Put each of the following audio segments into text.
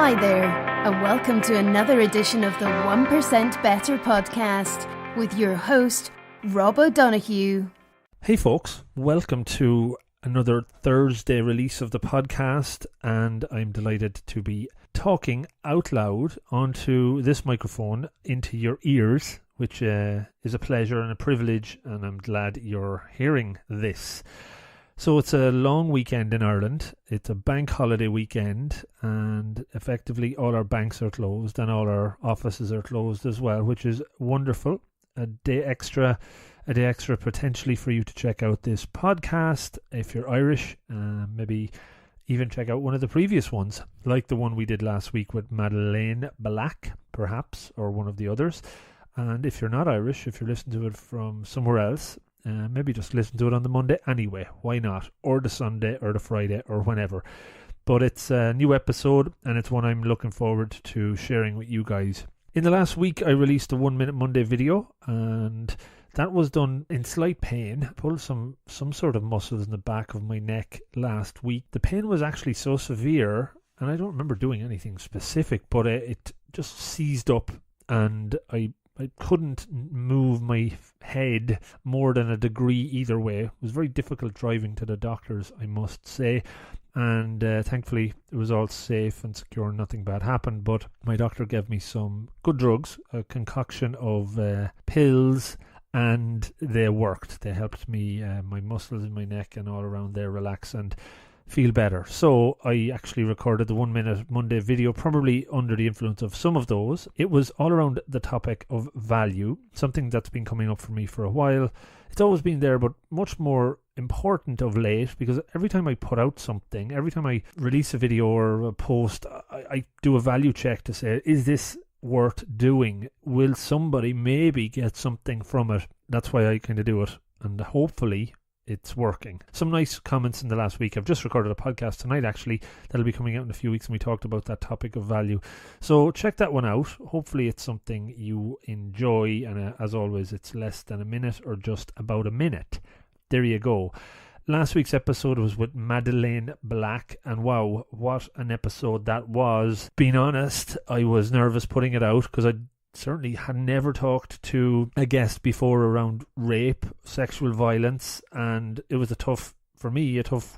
Hi there, and welcome to another edition of the 1% Better podcast with your host, Rob O'Donoghue. Hey folks, welcome to another Thursday release of the podcast, and I'm delighted to be talking out loud onto this microphone into your ears, which is a pleasure and a privilege, and I'm glad you're hearing this. So it's a long weekend in Ireland. It's a bank holiday weekend, and effectively all our banks are closed and all our offices are closed as well, which is wonderful. A day extra potentially for you to check out this podcast if you're Irish. Maybe even check out one of the previous ones, like the one we did last week with Madeleine Black, perhaps, or one of the others. And if you're not Irish, if you're listening to it from somewhere else, maybe just listen to it on the Monday anyway. Why not? Or the Sunday or the Friday or whenever. But it's a new episode, and it's one I'm looking forward to sharing with you guys. In the last week, I released a 1 Minute Monday video, and that was done in slight pain. I pulled some sort of muscles in the back of my neck last week. The pain was actually so severe, and I don't remember doing anything specific, but it just seized up, and I couldn't move my head more than a degree either way. It was very difficult driving to the doctors, I must say. And thankfully, it was all safe and secure. Nothing bad happened. But my doctor gave me some good drugs, a concoction of pills, and they worked. They helped me, my muscles in my neck and all around there relax and feel better. So I actually recorded the 1 Minute Monday video, probably under the influence of some of those. It was all around the topic of value, something that's been coming up for me for a while. It's always been there, but much more important of late, because every time I put out something, every time I release a video or a post, I do a value check to say, is this worth doing? Will somebody maybe get something from it? That's why I kind of do it, and hopefully it's working. Some nice comments in the last week. I've just recorded a podcast tonight, actually, that'll be coming out in a few weeks, and we talked about that topic of value. So check that one out. Hopefully it's something you enjoy, and as always, it's less than a minute or just about a minute. There you go. Last week's episode was with Madeleine Black, and wow, what an episode that was. Being honest, I was nervous putting it out because I certainly had never talked to a guest before around rape, sexual violence, and it was a tough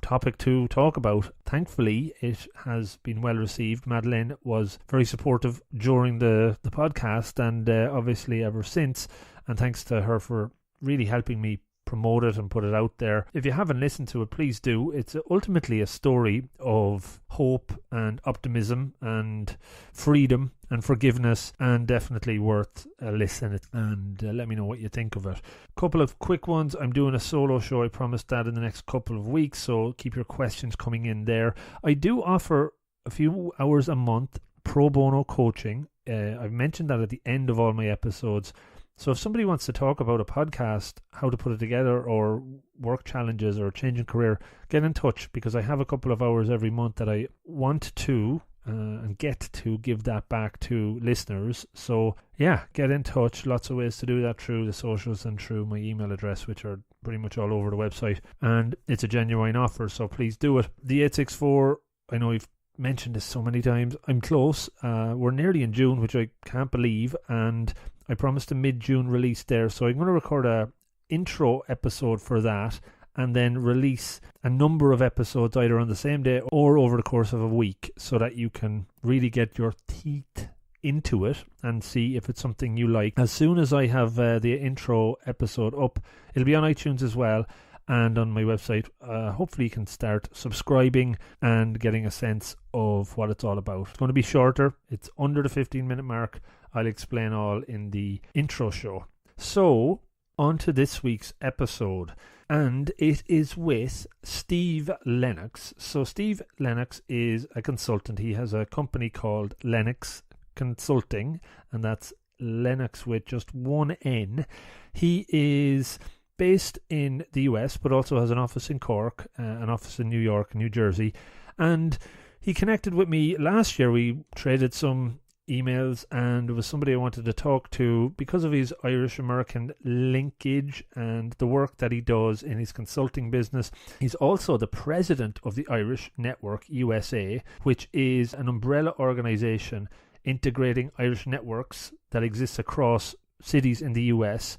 topic to talk about. Thankfully, it has been well received. Madeleine was very supportive during the podcast, and obviously ever since, and thanks to her for really helping me promote it and put it out there. If you haven't listened to it, please do. It's ultimately a story of hope and optimism and freedom and forgiveness, and definitely worth a listen. And let me know what you think of it. Couple of quick ones. I'm doing a solo show. I promised that in the next couple of weeks, so keep your questions coming in there. I do offer a few hours a month pro bono coaching. I've mentioned that at the end of all my episodes. So if somebody wants to talk about a podcast, how to put it together, or work challenges, or changing career, get in touch, because I have a couple of hours every month that I want to and get to give that back to listeners. So yeah, get in touch. Lots of ways to do that through the socials and through my email address, which are pretty much all over the website. And it's a genuine offer, so please do it. The 864, I know I've mentioned this so many times, I'm close. We're nearly in June, which I can't believe, and I promised a mid-June release there, so I'm going to record a intro episode for that, and then release a number of episodes either on the same day or over the course of a week, so that you can really get your teeth into it and see if it's something you like. As soon as I have the intro episode up, it'll be on iTunes as well, and on my website. Hopefully you can start subscribing and getting a sense of what it's all about. It's going to be shorter. It's under the 15-minute mark. I'll explain all in the intro show. So, on to this week's episode. And it is with Steve Lenox. So Steve Lenox is a consultant. He has a company called Lenox Consulting, and that's Lenox with just one N. He is based in the US, but also has an office in Cork, an office in New York, New Jersey. And he connected with me last year. We traded some emails, and it was somebody I wanted to talk to because of his Irish-American linkage and the work that he does in his consulting business. He's also the president of the Irish Network USA, which is an umbrella organisation integrating Irish networks that exists across cities in the US,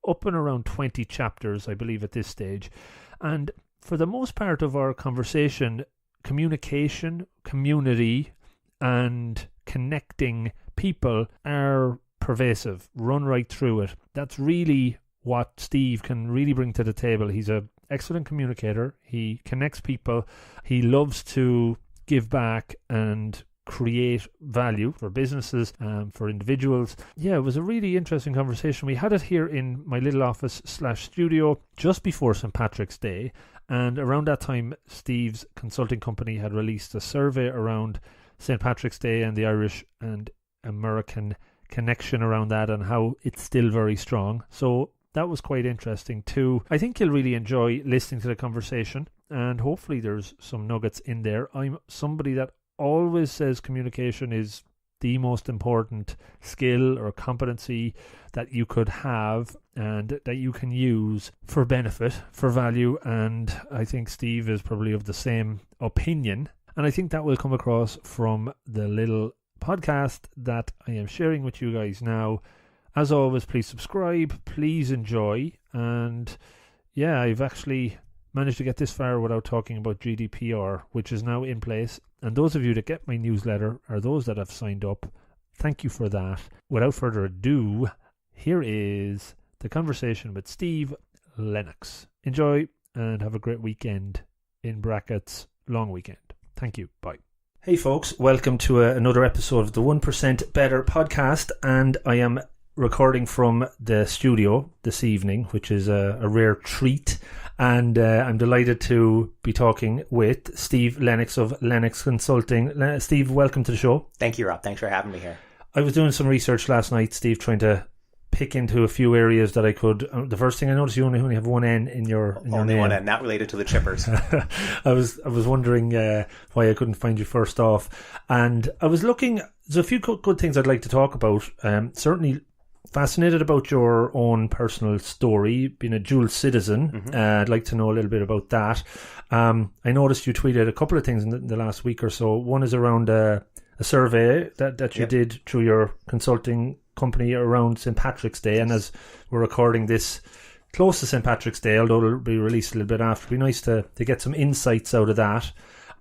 up and around 20 chapters, I believe, at this stage. And for the most part of our conversation, communication, community, and connecting people are pervasive, run right through it. That's really what Steve can really bring to the table. He's an excellent communicator. He connects people. He loves to give back and create value for businesses, for individuals. Yeah, it was a really interesting conversation. We had it here in my little office/studio just before St. Patrick's Day, and around that time Steve's consulting company had released a survey around St. Patrick's Day and the Irish and American connection around that and how it's still very strong. So that was quite interesting too. I think you'll really enjoy listening to the conversation, and hopefully there's some nuggets in there. I'm somebody that always says communication is the most important skill or competency that you could have and that you can use for benefit, for value, and I think Steve is probably of the same opinion, and I think that will come across from the little podcast that I am sharing with you guys now. As always, please subscribe, please enjoy, and yeah, I've actually managed to get this far without talking about GDPR, which is now in place. And those of you that get my newsletter are those that have signed up. Thank you for that. Without further ado, here is the conversation with Steve Lenox. Enjoy and have a great weekend, in brackets, long weekend. Thank you. Bye. Hey folks, welcome to another episode of the 1% Better podcast, and I am recording from the studio this evening, which is a rare treat, and I'm delighted to be talking with Steve Lenox of Lenox Consulting. Steve, welcome to the show. Thank you, Rob. Thanks for having me here. I was doing some research last night, Steve, trying to pick into a few areas that I could. The first thing I noticed, you only have one N in your only name. One N, not related to the chippers. I was wondering why I couldn't find you first off, and I was looking. There's a few good things I'd like to talk about. Certainly fascinated about your own personal story, being a dual citizen. Mm-hmm. I'd like to know a little bit about that. I noticed you tweeted a couple of things in the last week or so. One is around a survey that you did through your consulting company around St. Patrick's Day, and as we're recording this close to St. Patrick's Day, although it'll be released a little bit after, it'd be nice to get some insights out of that.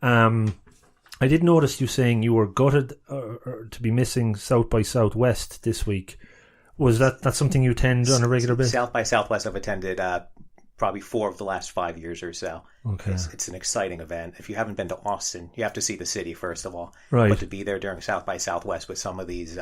I did notice you saying you were gutted to be missing South by Southwest this week. Was that something you attend on a regular basis? South by Southwest I've attended probably 4 of the last 5 years or so. Okay. It's an exciting event. If you haven't been to Austin, you have to see the city first of all. Right. But to be there during South by Southwest with some of these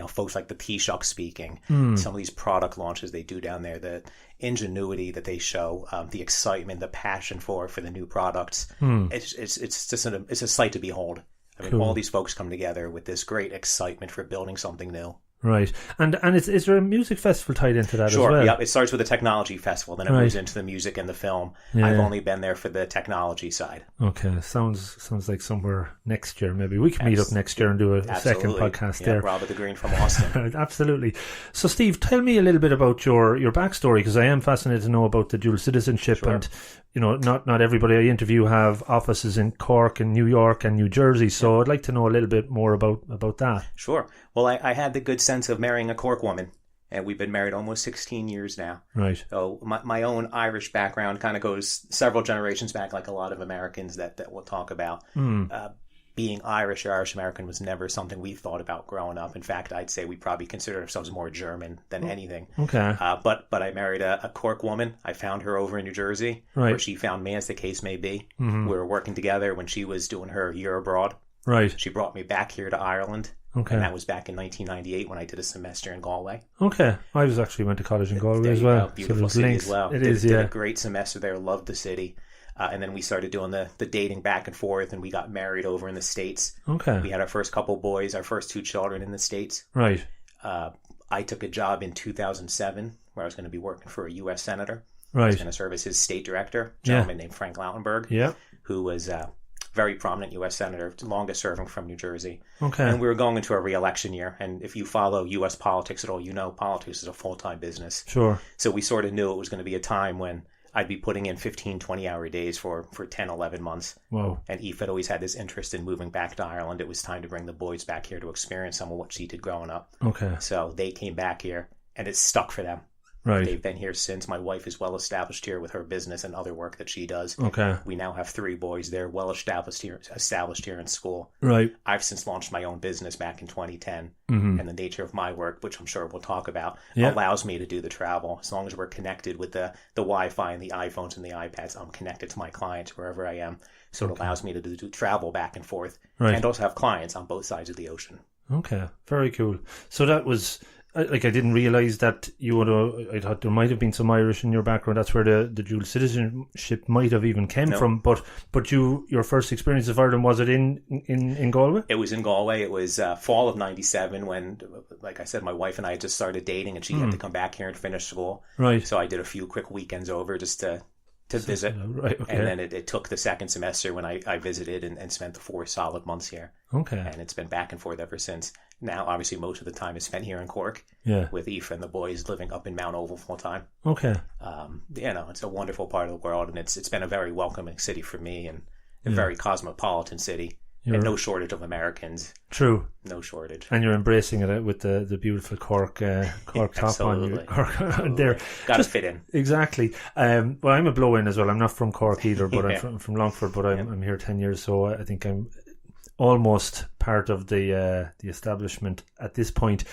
folks like the Taoiseach speaking, some of these product launches they do down there, the ingenuity that they show, the excitement, the passion for the new products, it's just it's a sight to behold. I mean, all these folks come together with this great excitement for building something new. Right. And is there a music festival tied into that as well? Sure, yeah. It starts with a technology festival, then it moves into the music and the film. Yeah. I've only been there for the technology side. Okay. Sounds like somewhere next year maybe. We can meet up next year and do a second podcast there. Robert the Green from Austin. Absolutely. So Steve, tell me a little bit about your backstory, because I am fascinated to know about the dual citizenship. Sure. And not everybody I interview have offices in Cork and New York and New Jersey, so I'd like to know a little bit more about that. Sure. Well, I had the good sense of marrying a Cork woman, and we've been married almost 16 years now. Right. So my own Irish background kind of goes several generations back, like a lot of Americans that we'll talk about. Being Irish or Irish American was never something we thought about growing up. In fact, I'd say we probably consider ourselves more German than anything. Okay. But I married a Cork woman. I found her over in New Jersey, where she found me, as the case may be. Mm-hmm. We were working together when she was doing her year abroad. Right. She brought me back here to Ireland. Okay. And that was back in 1998 when I did a semester in Galway. Okay. I went to college in Galway as well. Beautiful city as well. It did a great semester there. Loved the city. And then we started doing the dating back and forth, and we got married over in the States. Okay. We had our first couple boys, our first 2 children in the States. Right. I took a job in 2007 where I was going to be working for a U.S. senator. Right. I was going to serve as his state director, a gentleman named Frank Lautenberg, who was very prominent U.S. senator, longest serving from New Jersey. Okay. And we were going into a re-election year. And if you follow U.S. politics at all, you know politics is a full-time business. Sure. So we sort of knew it was going to be a time when I'd be putting in 15, 20-hour days for 10, 11 months. Wow. And Aoife had always had this interest in moving back to Ireland. It was time to bring the boys back here to experience some of what she did growing up. Okay. So they came back here, and it stuck for them. Right. They've been here since. My wife is well established here with her business and other work that she does. Okay. We now have 3 boys. They're well established here in school. Right. I've since launched my own business back in 2010. Mm-hmm. And the nature of my work, which I'm sure we'll talk about, Yeah. allows me to do the travel. As long as we're connected with the Wi-Fi and the iPhones and the iPads, I'm connected to my clients wherever I am. So it allows me to do travel back and forth. Right. And also have clients on both sides of the ocean. Okay. Very cool. So that was... I didn't realise that you would have... I thought there might have been some Irish in your background. That's where the dual citizenship might have even came from. But your first experience of Ireland, was it in Galway? It was in Galway. It was fall of 97 when, like I said, my wife and I had just started dating and she had to come back here and finish school. Right. So I did a few quick weekends over just to visit. Right, okay. And then it took the second semester when I visited and spent the 4 solid months here. Okay. And it's been back and forth ever since. Now, obviously, most of the time is spent here in Cork. Yeah. With Aoife and the boys living up in Mount Oval full time. Okay. It's a wonderful part of the world, and it's been a very welcoming city for me, and a very cosmopolitan city. And no shortage of Americans. True. No shortage. And you're embracing it with the beautiful Cork top on you. There. Got to fit in. Exactly. Well, I'm a blow-in as well. I'm not from Cork either, but I'm from Longford, but I'm here 10 years, so I think I'm almost part of the establishment at this point.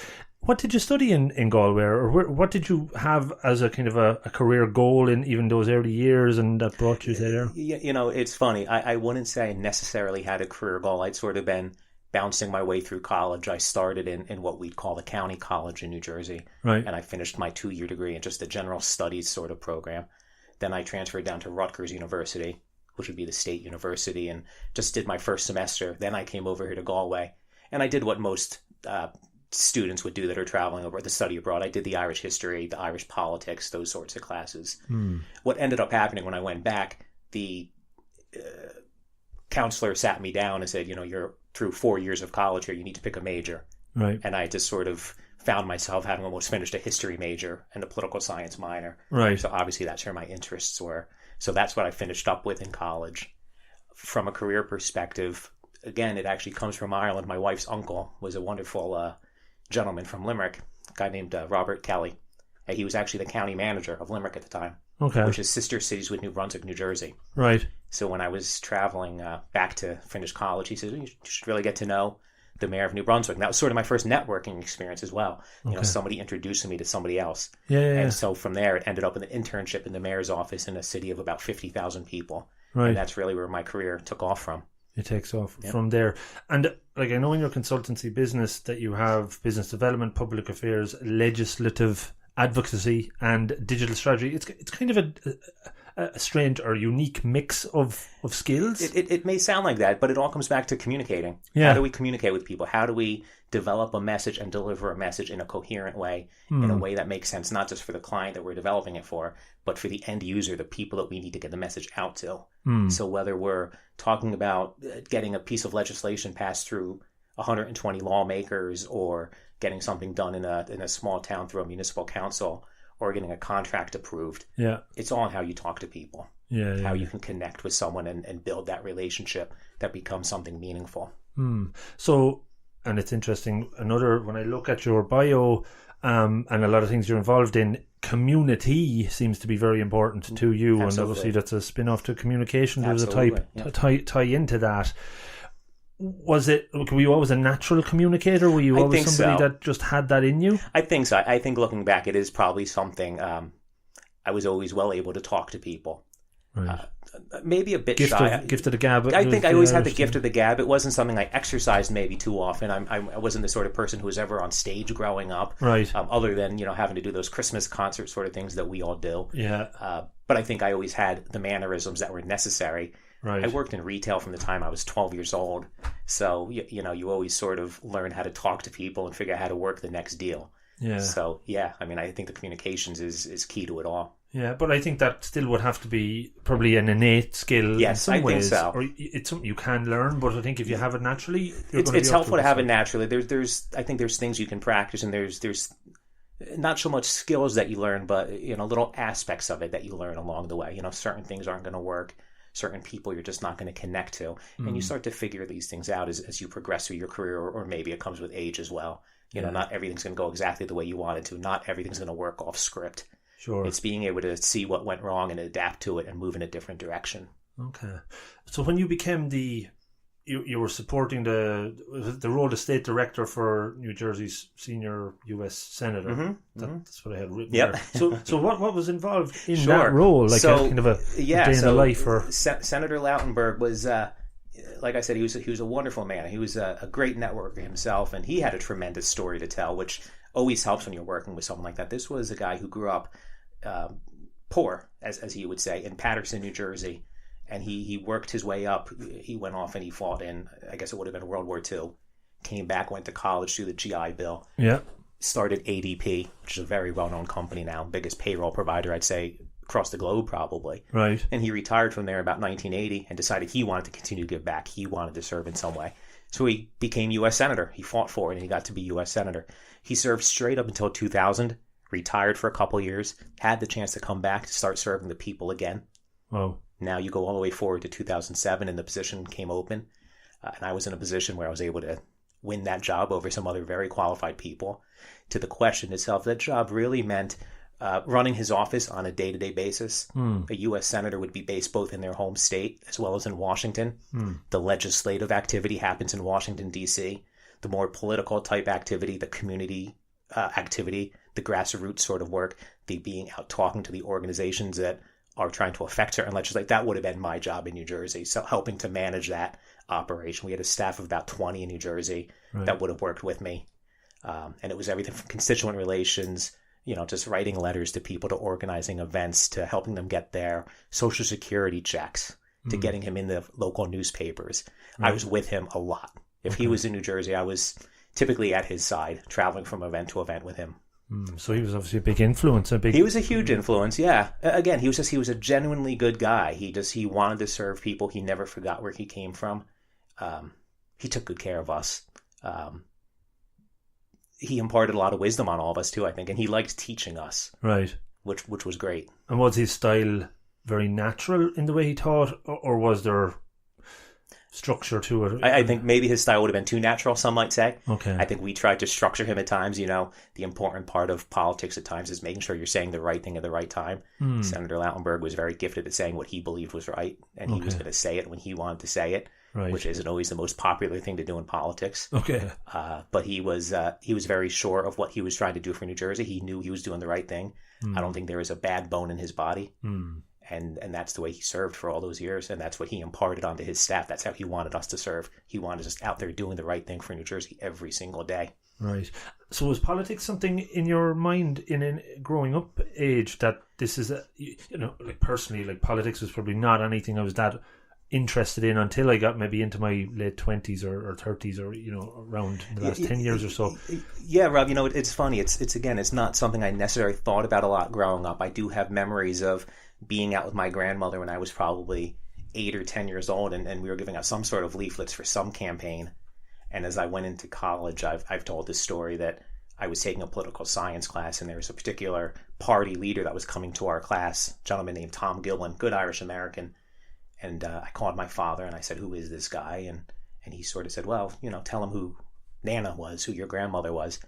What did you study in Galway, or what did you have as a kind of a career goal in even those early years, and that brought you there? It's funny. I wouldn't say I necessarily had a career goal. I'd sort of been bouncing my way through college. I started in what we'd call the county college in New Jersey. Right. And I finished my 2-year degree in just a general studies sort of program. Then I transferred down to Rutgers University, which would be the state university, and just did my first semester. Then I came over here to Galway, and I did what most students would do that are traveling over to study abroad. I did the Irish history, the Irish politics, those sorts of classes. What ended up happening when I went back, the counselor sat me down and said, you're through 4 years of college here, you need to pick a major. Right. And I just sort of found myself having almost finished a history major and a political science minor. Right. So obviously that's where my interests were. So that's what I finished up with in college. From a career perspective, again, it actually comes from Ireland. My wife's uncle was a wonderful gentleman from Limerick, a guy named Robert Kelly. He was actually the county manager of Limerick at the time, which is sister cities with New Brunswick, New Jersey. Right. So when I was traveling back to finish college, he said, you should really get to know the mayor of New Brunswick. And that was sort of my first networking experience as well. Somebody introducing me to somebody else. Yeah. So from there, it ended up in an internship in the mayor's office in a city of about 50,000 people. Right. And that's really where my career took off from. It takes off from there. And I know in your consultancy business that you have business development, public affairs, legislative advocacy, and digital strategy. It's kind of a strange or unique mix of skills. It may sound like that, but it all comes back to communicating. Yeah. How do we communicate with people? How do we develop a message and deliver a message in a coherent way, in a way that makes sense, not just for the client that we're developing it for, but for the end user, the people that we need to get the message out to. So whether we're talking about getting a piece of legislation passed through 120 lawmakers, or getting something done in a small town through a municipal council, or getting a contract approved, it's all on how you talk to people. How you can connect with someone and build that relationship that becomes something meaningful. So, and it's interesting, when I look at your bio and a lot of things you're involved in, community seems to be very important to you. Absolutely. And obviously that's a spin-off to communication. There's Absolutely. a tie into that. Were you always a natural communicator? Were you always somebody that just had that in you? I think so. I think looking back, it is probably something. I was always well able to talk to people. Right. Maybe a bit shy. Gift of the gab. I think I always had the gift of the gab. It wasn't something I exercised maybe too often. I wasn't the sort of person who was ever on stage growing up. Right. Other than having to do those Christmas concert sort of things that we all do. Yeah. But I think I always had the mannerisms that were necessary. Right. I worked in retail from the time I was 12 years old. So, you always sort of learn how to talk to people and figure out how to work the next deal. Yeah. So, I think the communications is key to it all. Yeah, but I think that still would have to be probably an innate skill. Yes, in some I think ways. so. Or it's something you can learn, but I think if you have it naturally, it's helpful to have it naturally. I think there's things you can practice, and there's not so much skills that you learn, but little aspects of it that you learn along the way. Certain things aren't going to work. Certain people you're just not going to connect to, and you start to figure these things out as you progress through your career, or maybe it comes with age as well. Not everything's going to go exactly the way you want it to. Not everything's going to work off script. Sure. It's being able to see what went wrong and adapt to it and move in a different direction. Okay. So when you became you were supporting the role of state director for New Jersey's senior U.S. senator. Mm-hmm. That's what I had written there. So what was involved in that role? Like a kind of a day in the life? Or... Senator Lautenberg was, like I said, he was a wonderful man. He was a great networker himself, and he had a tremendous story to tell, which always helps when you're working with someone like that. This was a guy who grew up poor, as he would say, in Paterson, New Jersey. And he worked his way up. He went off and he fought in, I guess it would have been World War II. Came back, went to college through the GI Bill. Yeah. Started ADP, which is a very well-known company now. Biggest payroll provider, I'd say, across the globe probably. Right. And he retired from there about 1980 and decided he wanted to continue to give back. He wanted to serve in some way. So he became U.S. Senator. He fought for it and he got to be U.S. Senator. He served straight up until 2000. Retired for a couple of years, had the chance to come back to start serving the people again. Wow. Now you go all the way forward to 2007 and the position came open. And I was in a position where I was able to win that job over some other very qualified people. To the question itself, that job really meant running his office on a day-to-day basis. A U.S. Senator would be based both in their home state as well as in Washington. The legislative activity happens in Washington, D.C. The more political type activity, the community activity, the grassroots sort of work, the being out talking to the organizations that are trying to affect certain legislation, that would have been my job in New Jersey. So helping to manage that operation. We had a staff of about 20 in New Jersey that would have worked with me. And it was everything from constituent relations, just writing letters to people, to organizing events, to helping them get their Social Security checks, to getting him in the local newspapers. I was with him a lot. If he was in New Jersey, I was typically at his side, traveling from event to event with him. So he was obviously a big influence. He was a huge influence, yeah. Again, he was a genuinely good guy. He wanted to serve people. He never forgot where he came from. He took good care of us. He imparted a lot of wisdom on all of us too, I think, and he liked teaching us. Right. Which was great. And was his style very natural in the way he taught, or was there structure to it? I think maybe his style would have been too natural, some might say. Okay. I think we tried to structure him at times. The important part of politics at times is making sure you're saying the right thing at the right time. Senator Lautenberg was very gifted at saying what he believed was right, and he was going to say it when he wanted to say it, which isn't always the most popular thing to do in politics. Okay. But he was very sure of what he was trying to do for New Jersey. He knew he was doing the right thing. I don't think there was a bad bone in his body. And that's the way he served for all those years, and that's what he imparted onto his staff. That's how he wanted us to serve. He wanted us out there doing the right thing for New Jersey every single day. Right. So was politics something in your mind in a growing up age that this is, like personally, like politics was probably not anything I was that interested in until I got maybe into my late 20s or 30s or, around the last 10 years or so. Yeah, Rob, it's funny. It's not something I necessarily thought about a lot growing up. I do have memories of being out with my grandmother when I was probably 8 or 10 years old, and we were giving out some sort of leaflets for some campaign. And as I went into college, I've told this story that I was taking a political science class, and there was a particular party leader that was coming to our class, a gentleman named Tom Gillen, good Irish American. And I called my father and I said, "Who is this guy?" And he sort of said, "Well, tell him who Nana was, who your grandmother was."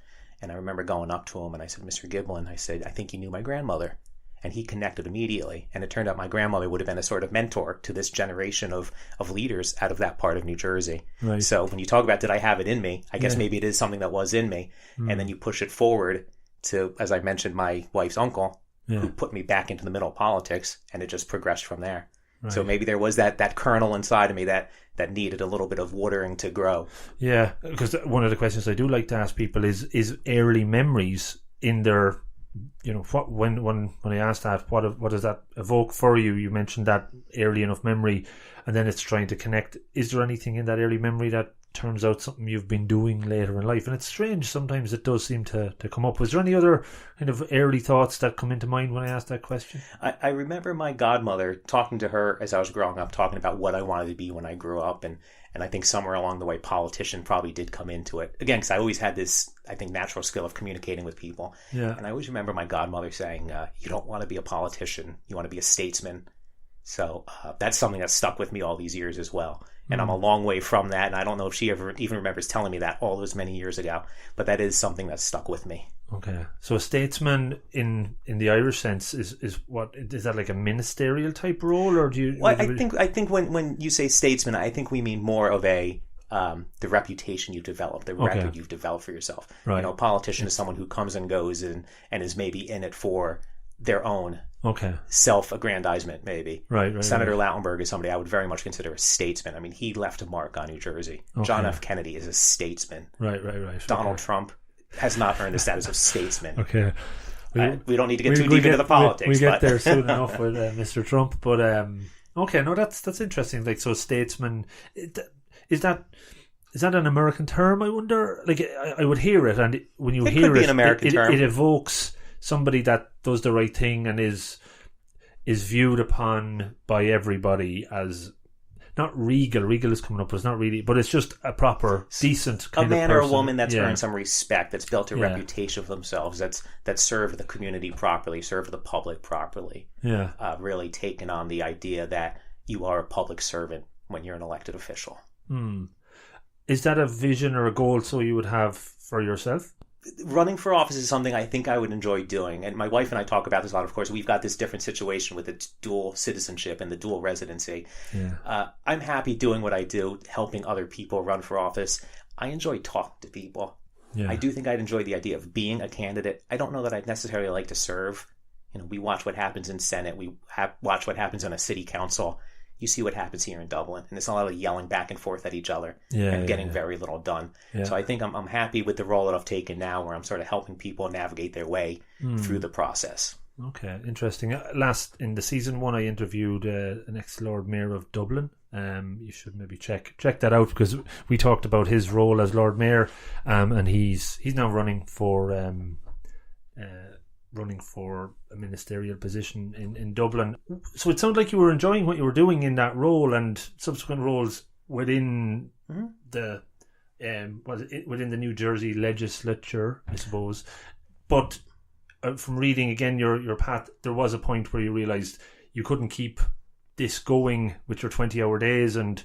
And I remember going up to him and I said, "Mr. Giblin," I said, "I think you knew my grandmother." And he connected immediately. And it turned out my grandmother would have been a sort of mentor to this generation of leaders out of that part of New Jersey. Right. So when you talk about did I have it in me, I guess maybe it is something that was in me. And then you push it forward to, as I mentioned, my wife's uncle, who put me back into the middle of politics, and it just progressed from there. Right. So maybe there was that kernel inside of me that needed a little bit of watering to grow. Yeah, because one of the questions I do like to ask people is early memories in their, what when I asked that, what does that evoke for you? You mentioned that early enough memory, and then it's trying to connect. Is there anything in that early memory that turns out something you've been doing later in life. And it's strange, sometimes it does seem to come up. Was there any other kind of early thoughts that come into mind when I asked that question? I remember my godmother talking to her as I was growing up, talking about what I wanted to be when I grew up. And I think somewhere along the way, politician probably did come into it. Again, because I always had this, I think, natural skill of communicating with people. Yeah. And I always remember my godmother saying, you don't want to be a politician, you want to be a statesman. So that's something that stuck with me all these years as well. And I'm a long way from that. And I don't know if she ever even remembers telling me that all those many years ago. But that is something that stuck with me. Okay. So a statesman in the Irish sense is what? Is that like a ministerial type role? Or do you... Well, I think when you say statesman, I think we mean more of the reputation you've developed, the record you've developed for yourself. Right. You know, a politician is someone who comes and goes and is maybe in it for their own self-aggrandizement, maybe. Right. Senator Lautenberg is somebody I would very much consider a statesman. I mean, he left a mark on New Jersey. John F. Kennedy is a statesman. Right. Donald Trump has not earned the status of statesman. Okay. We don't need to get too deep into the politics. We get there soon enough with Mr. Trump. But, okay, no, that's interesting. Like, so statesman, is that an American term, I wonder? Like, I would hear it, and when you hear it, could be an American term. It evokes somebody that does the right thing and is viewed upon by everybody as not regal. Regal is coming up, but it's not really. But it's just a proper, decent kind of person. A man or a woman that's earned some respect, that's built a reputation for themselves, that serve the community properly, serve the public properly. Yeah, really taken on the idea that you are a public servant when you're an elected official. Is that a vision or a goal so you would have for yourself? Running for office is something I think I would enjoy doing. And my wife and I talk about this a lot. Of course, we've got this different situation with the dual citizenship and the dual residency. Yeah. I'm happy doing what I do, helping other people run for office. I enjoy talking to people. Yeah. I do think I'd enjoy the idea of being a candidate. I don't know that I'd necessarily like to serve. You know, we watch what happens in Senate. We watch what happens on a city council. You see what happens here in Dublin, and it's a lot of yelling back and forth at each other and getting very little done. Yeah. So I think I'm happy with the role that I've taken now, where I'm sort of helping people navigate their way through the process. Okay, interesting. In the season 1, I interviewed an ex-Lord Mayor of Dublin. You should maybe check that out, because we talked about his role as Lord Mayor, and he's now running for a ministerial position in Dublin. So it sounded like you were enjoying what you were doing in that role and subsequent roles within the within the New Jersey legislature, I suppose. But from reading again your path, there was a point where you realised you couldn't keep this going with your 20-hour days and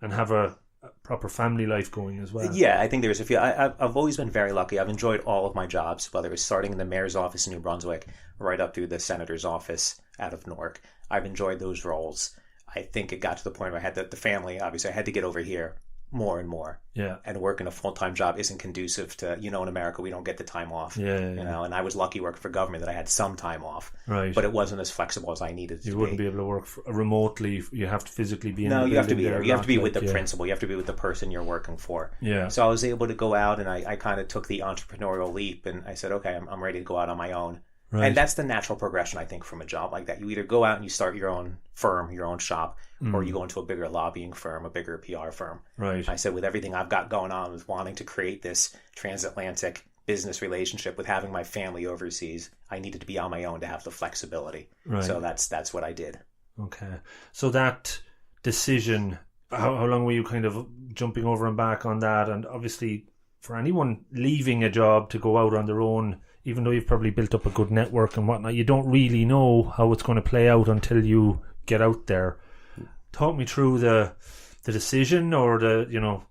have a proper family life going as well. Yeah, I think there's a few. I've always been very lucky. I've enjoyed all of my jobs, whether it was starting in the mayor's office in New Brunswick right up through the senator's office out of Newark. I've enjoyed those roles. I think it got to the point where I had the family. Obviously, I had to get over here more and more. Yeah. And working a full-time job isn't conducive to, in America, we don't get the time off. Yeah. And I was lucky working for government that I had some time off. Right. But it wasn't as flexible as I needed to be. You wouldn't be able to work remotely. You have to physically be in No, the you have to be there. You have to be with the yeah. principal. You have to be with the person you're working for. Yeah. So I was able to go out, and I kind of took the entrepreneurial leap, and I said, okay, I'm ready to go out on my own. Right. And that's the natural progression, I think, from a job like that. You either go out and you start your own firm, your own shop, or you go into a bigger lobbying firm, a bigger PR firm. Right. I said, with everything I've got going on, with wanting to create this transatlantic business relationship, with having my family overseas, I needed to be on my own to have the flexibility. Right. So that's what I did. Okay. So that decision, how long were you kind of jumping over and back on that? And obviously, for anyone leaving a job to go out on their own, even though you've probably built up a good network and whatnot, you don't really know how it's going to play out until you get out there. Talk me through the decision, or the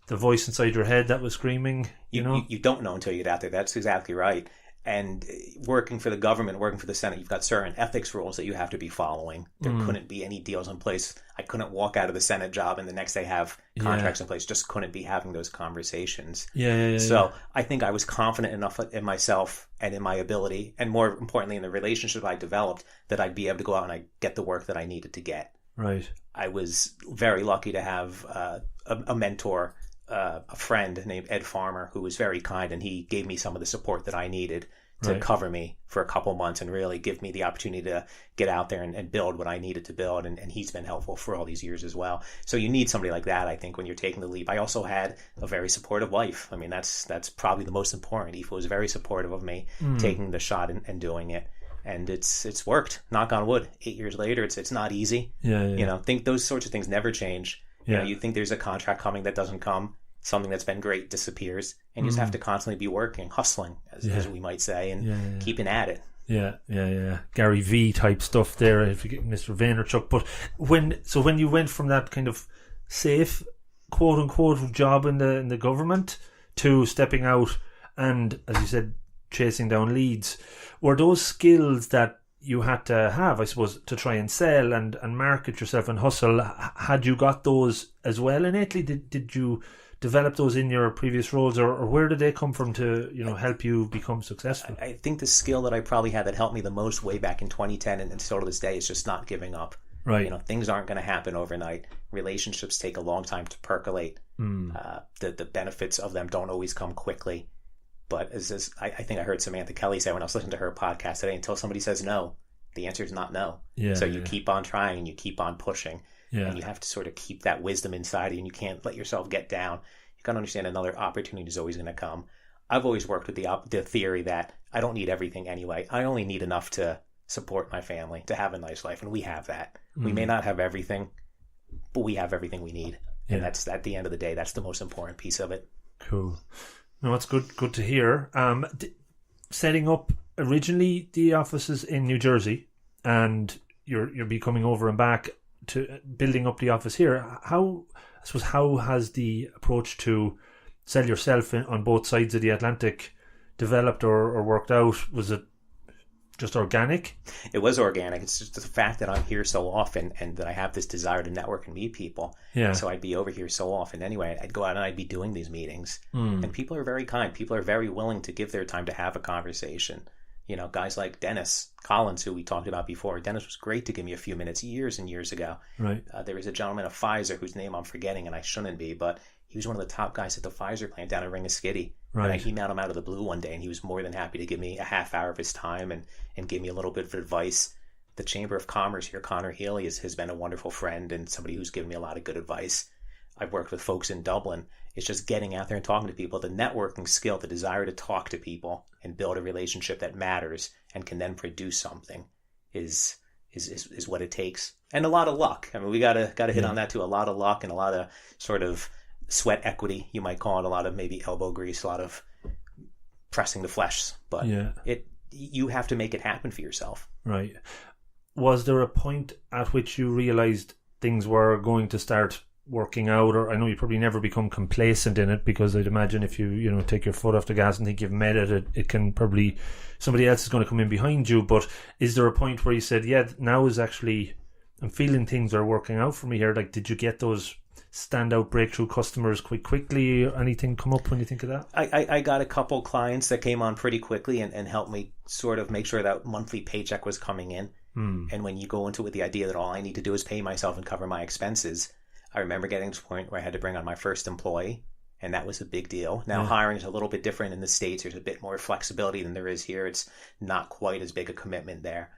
voice inside your head that was screaming. You don't know until you get out there. That's exactly right. And working for the government, working for the Senate, you've got certain ethics rules that you have to be following. There couldn't be any deals in place. I couldn't walk out of the Senate job and the next day have contracts in place. Just couldn't be having those conversations. So I think I was confident enough in myself and in my ability, and more importantly in the relationship I developed, that I'd be able to go out and I'd get the work that I needed to get. Right. I was very lucky to have a mentor, a friend named Ed Farmer who was very kind, and he gave me some of the support that I needed to cover me for a couple months and really give me the opportunity to get out there and build what I needed to build. And he's been helpful for all these years as well. So you need somebody like that, I think, when you're taking the leap. I also had a very supportive wife. I mean, that's probably the most important. Aoife was very supportive of me taking the shot and doing it. And it's worked. Knock on wood. 8 years later, it's not easy. You know, think those sorts of things never change. You know, you think there's a contract coming that doesn't come. Something that's been great disappears, and you just have to constantly be working, hustling, as we might say, and keeping at it. Gary V type stuff there, if you get Mr. Vaynerchuk. But when you went from that kind of safe, quote unquote, job in the government to stepping out and, as you said, chasing down leads, were those skills that you had to have, I suppose, to try and sell and market yourself and hustle? Had you got those as well innately? Did you develop those in your previous roles, or where did they come from to, you know, help you become successful? I think the skill that I probably had that helped me the most way back in 2010 and still to this day is just not giving up. Right. You know, things aren't going to happen overnight. Relationships take a long time to percolate. The benefits of them don't always come quickly. But as I think I heard Samantha Kelly say when I was listening to her podcast today, until somebody says no, the answer is not no. So you keep on trying and you keep on pushing. And you have to sort of keep that wisdom inside you, and you can't let yourself get down. You got to understand another opportunity is always going to come. I've always worked with the theory that I don't need everything anyway. I only need enough to support my family, to have a nice life, and we have that. We may not have everything, but we have everything we need. And that's, at the end of the day, that's the most important piece of it. Cool. No, that's good to hear. Setting up originally the offices in New Jersey, and you're be coming over and back to building up the office here. How has the approach to sell yourself on both sides of the Atlantic developed or worked out? Was it just organic? It was organic. It's just the fact that I'm here so often and that I have this desire to network and meet people. So I'd be over here so often anyway. I'd go out and I'd be doing these meetings. And people are very kind. People are very willing to give their time to have a conversation. You know, guys like Dennis Collins, who we talked about before. Dennis was great to give me a few minutes years and years ago. There was a gentleman at Pfizer whose name I'm forgetting, and I shouldn't be, but he was one of the top guys at the Pfizer plant down in Ringaskiddy. And he met him out of the blue one day, and he was more than happy to give me a half hour of his time and give me a little bit of advice. The Chamber of Commerce here, Connor Healy, has been a wonderful friend and somebody who's given me a lot of good advice. I've worked with folks in Dublin. It's just getting out there and talking to people. The networking skill, the desire to talk to people and build a relationship that matters and can then produce something is what it takes. And a lot of luck. I mean, we gotta hit on that too. A lot of luck and a lot of sort of sweat equity, you might call it. A lot of maybe elbow grease, a lot of pressing the flesh. But you have to make it happen for yourself. Right. Was there a point at which you realized things were going to start working out? Or I know you probably never become complacent in it, because I'd imagine if you take your foot off the gas and think you've made it can probably, somebody else is going to come in behind you. But is there a point where you said, now is actually, I'm feeling things are working out for me here? Like, did you get those standout breakthrough customers quite quickly? Anything come up when you think of that? I got a couple clients that came on pretty quickly and helped me sort of make sure that monthly paycheck was coming in. And when you go into it with the idea that all I need to do is pay myself and cover my expenses, I remember getting to the point where I had to bring on my first employee, and that was a big deal. Now, hiring is a little bit different in the States. There's a bit more flexibility than there is here. It's not quite as big a commitment there.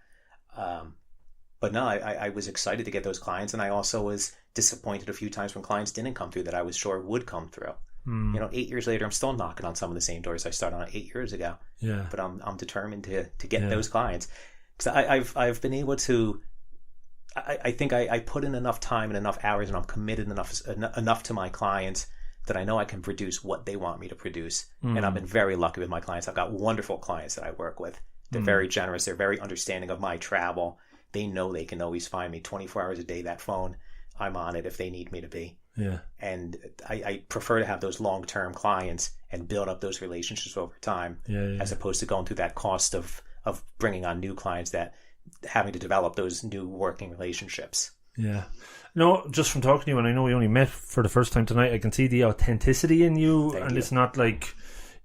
But no, I was excited to get those clients, and I also was disappointed a few times when clients didn't come through that I was sure would come through. 8 years later, I'm still knocking on some of the same doors I started on 8 years ago. But I'm determined to get those clients. Because I've been able to, I think I put in enough time and enough hours, and I'm committed enough to my clients that I know I can produce what they want me to produce. And I've been very lucky with my clients. I've got wonderful clients that I work with. They're very generous. They're very understanding of my travel. They know they can always find me 24 hours a day. That phone, I'm on it if they need me to be. And I prefer to have those long-term clients and build up those relationships over time, as opposed to going through that cost of bringing on new clients, that having to develop those new working relationships. No, just from talking to you, and I know we only met for the first time tonight, I can see the authenticity in you. Thank you. It's not like,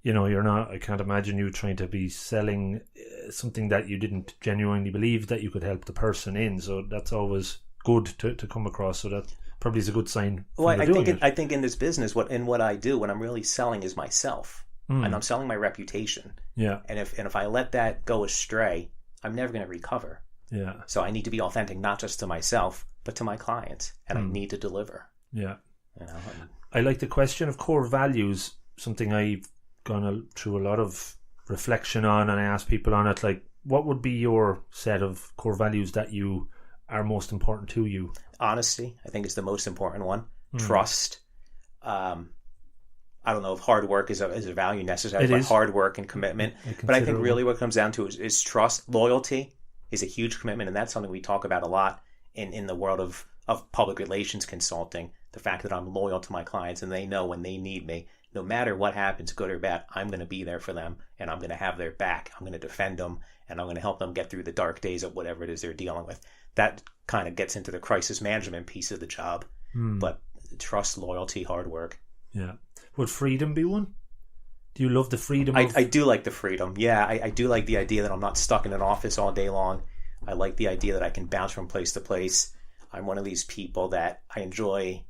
you're not, I can't imagine you trying to be selling something that you didn't genuinely believe that you could help the person in. So that's always good to come across. So that probably is a good sign. Well, I think in this business, what I do, what I'm really selling is myself, and I'm selling my reputation. Yeah. And if I let that go astray, I'm never going to recover. Yeah. So I need to be authentic, not just to myself, but to my clients, and I need to deliver. Yeah. You know. I like the question of core values. Something I've gone through a lot of reflection on, and I ask people on it, like, what would be your set of core values that you are most important to you? Honesty, I think, is the most important one. Trust. I don't know if hard work is a value necessary, but hard work and commitment. But I think really what it comes down to is trust. Loyalty is a huge commitment, and that's something we talk about a lot in the world of public relations consulting. The fact that I'm loyal to my clients and they know when they need me, no matter what happens, good or bad, I'm going to be there for them, and I'm going to have their back. I'm going to defend them, and I'm going to help them get through the dark days of whatever it is they're dealing with. That kind of gets into the crisis management piece of the job. But trust, loyalty, hard work. Yeah. Would freedom be one? Do you love the freedom? I do like the freedom. Yeah, I do like the idea that I'm not stuck in an office all day long. I like the idea that I can bounce from place to place. I'm one of these people that I enjoy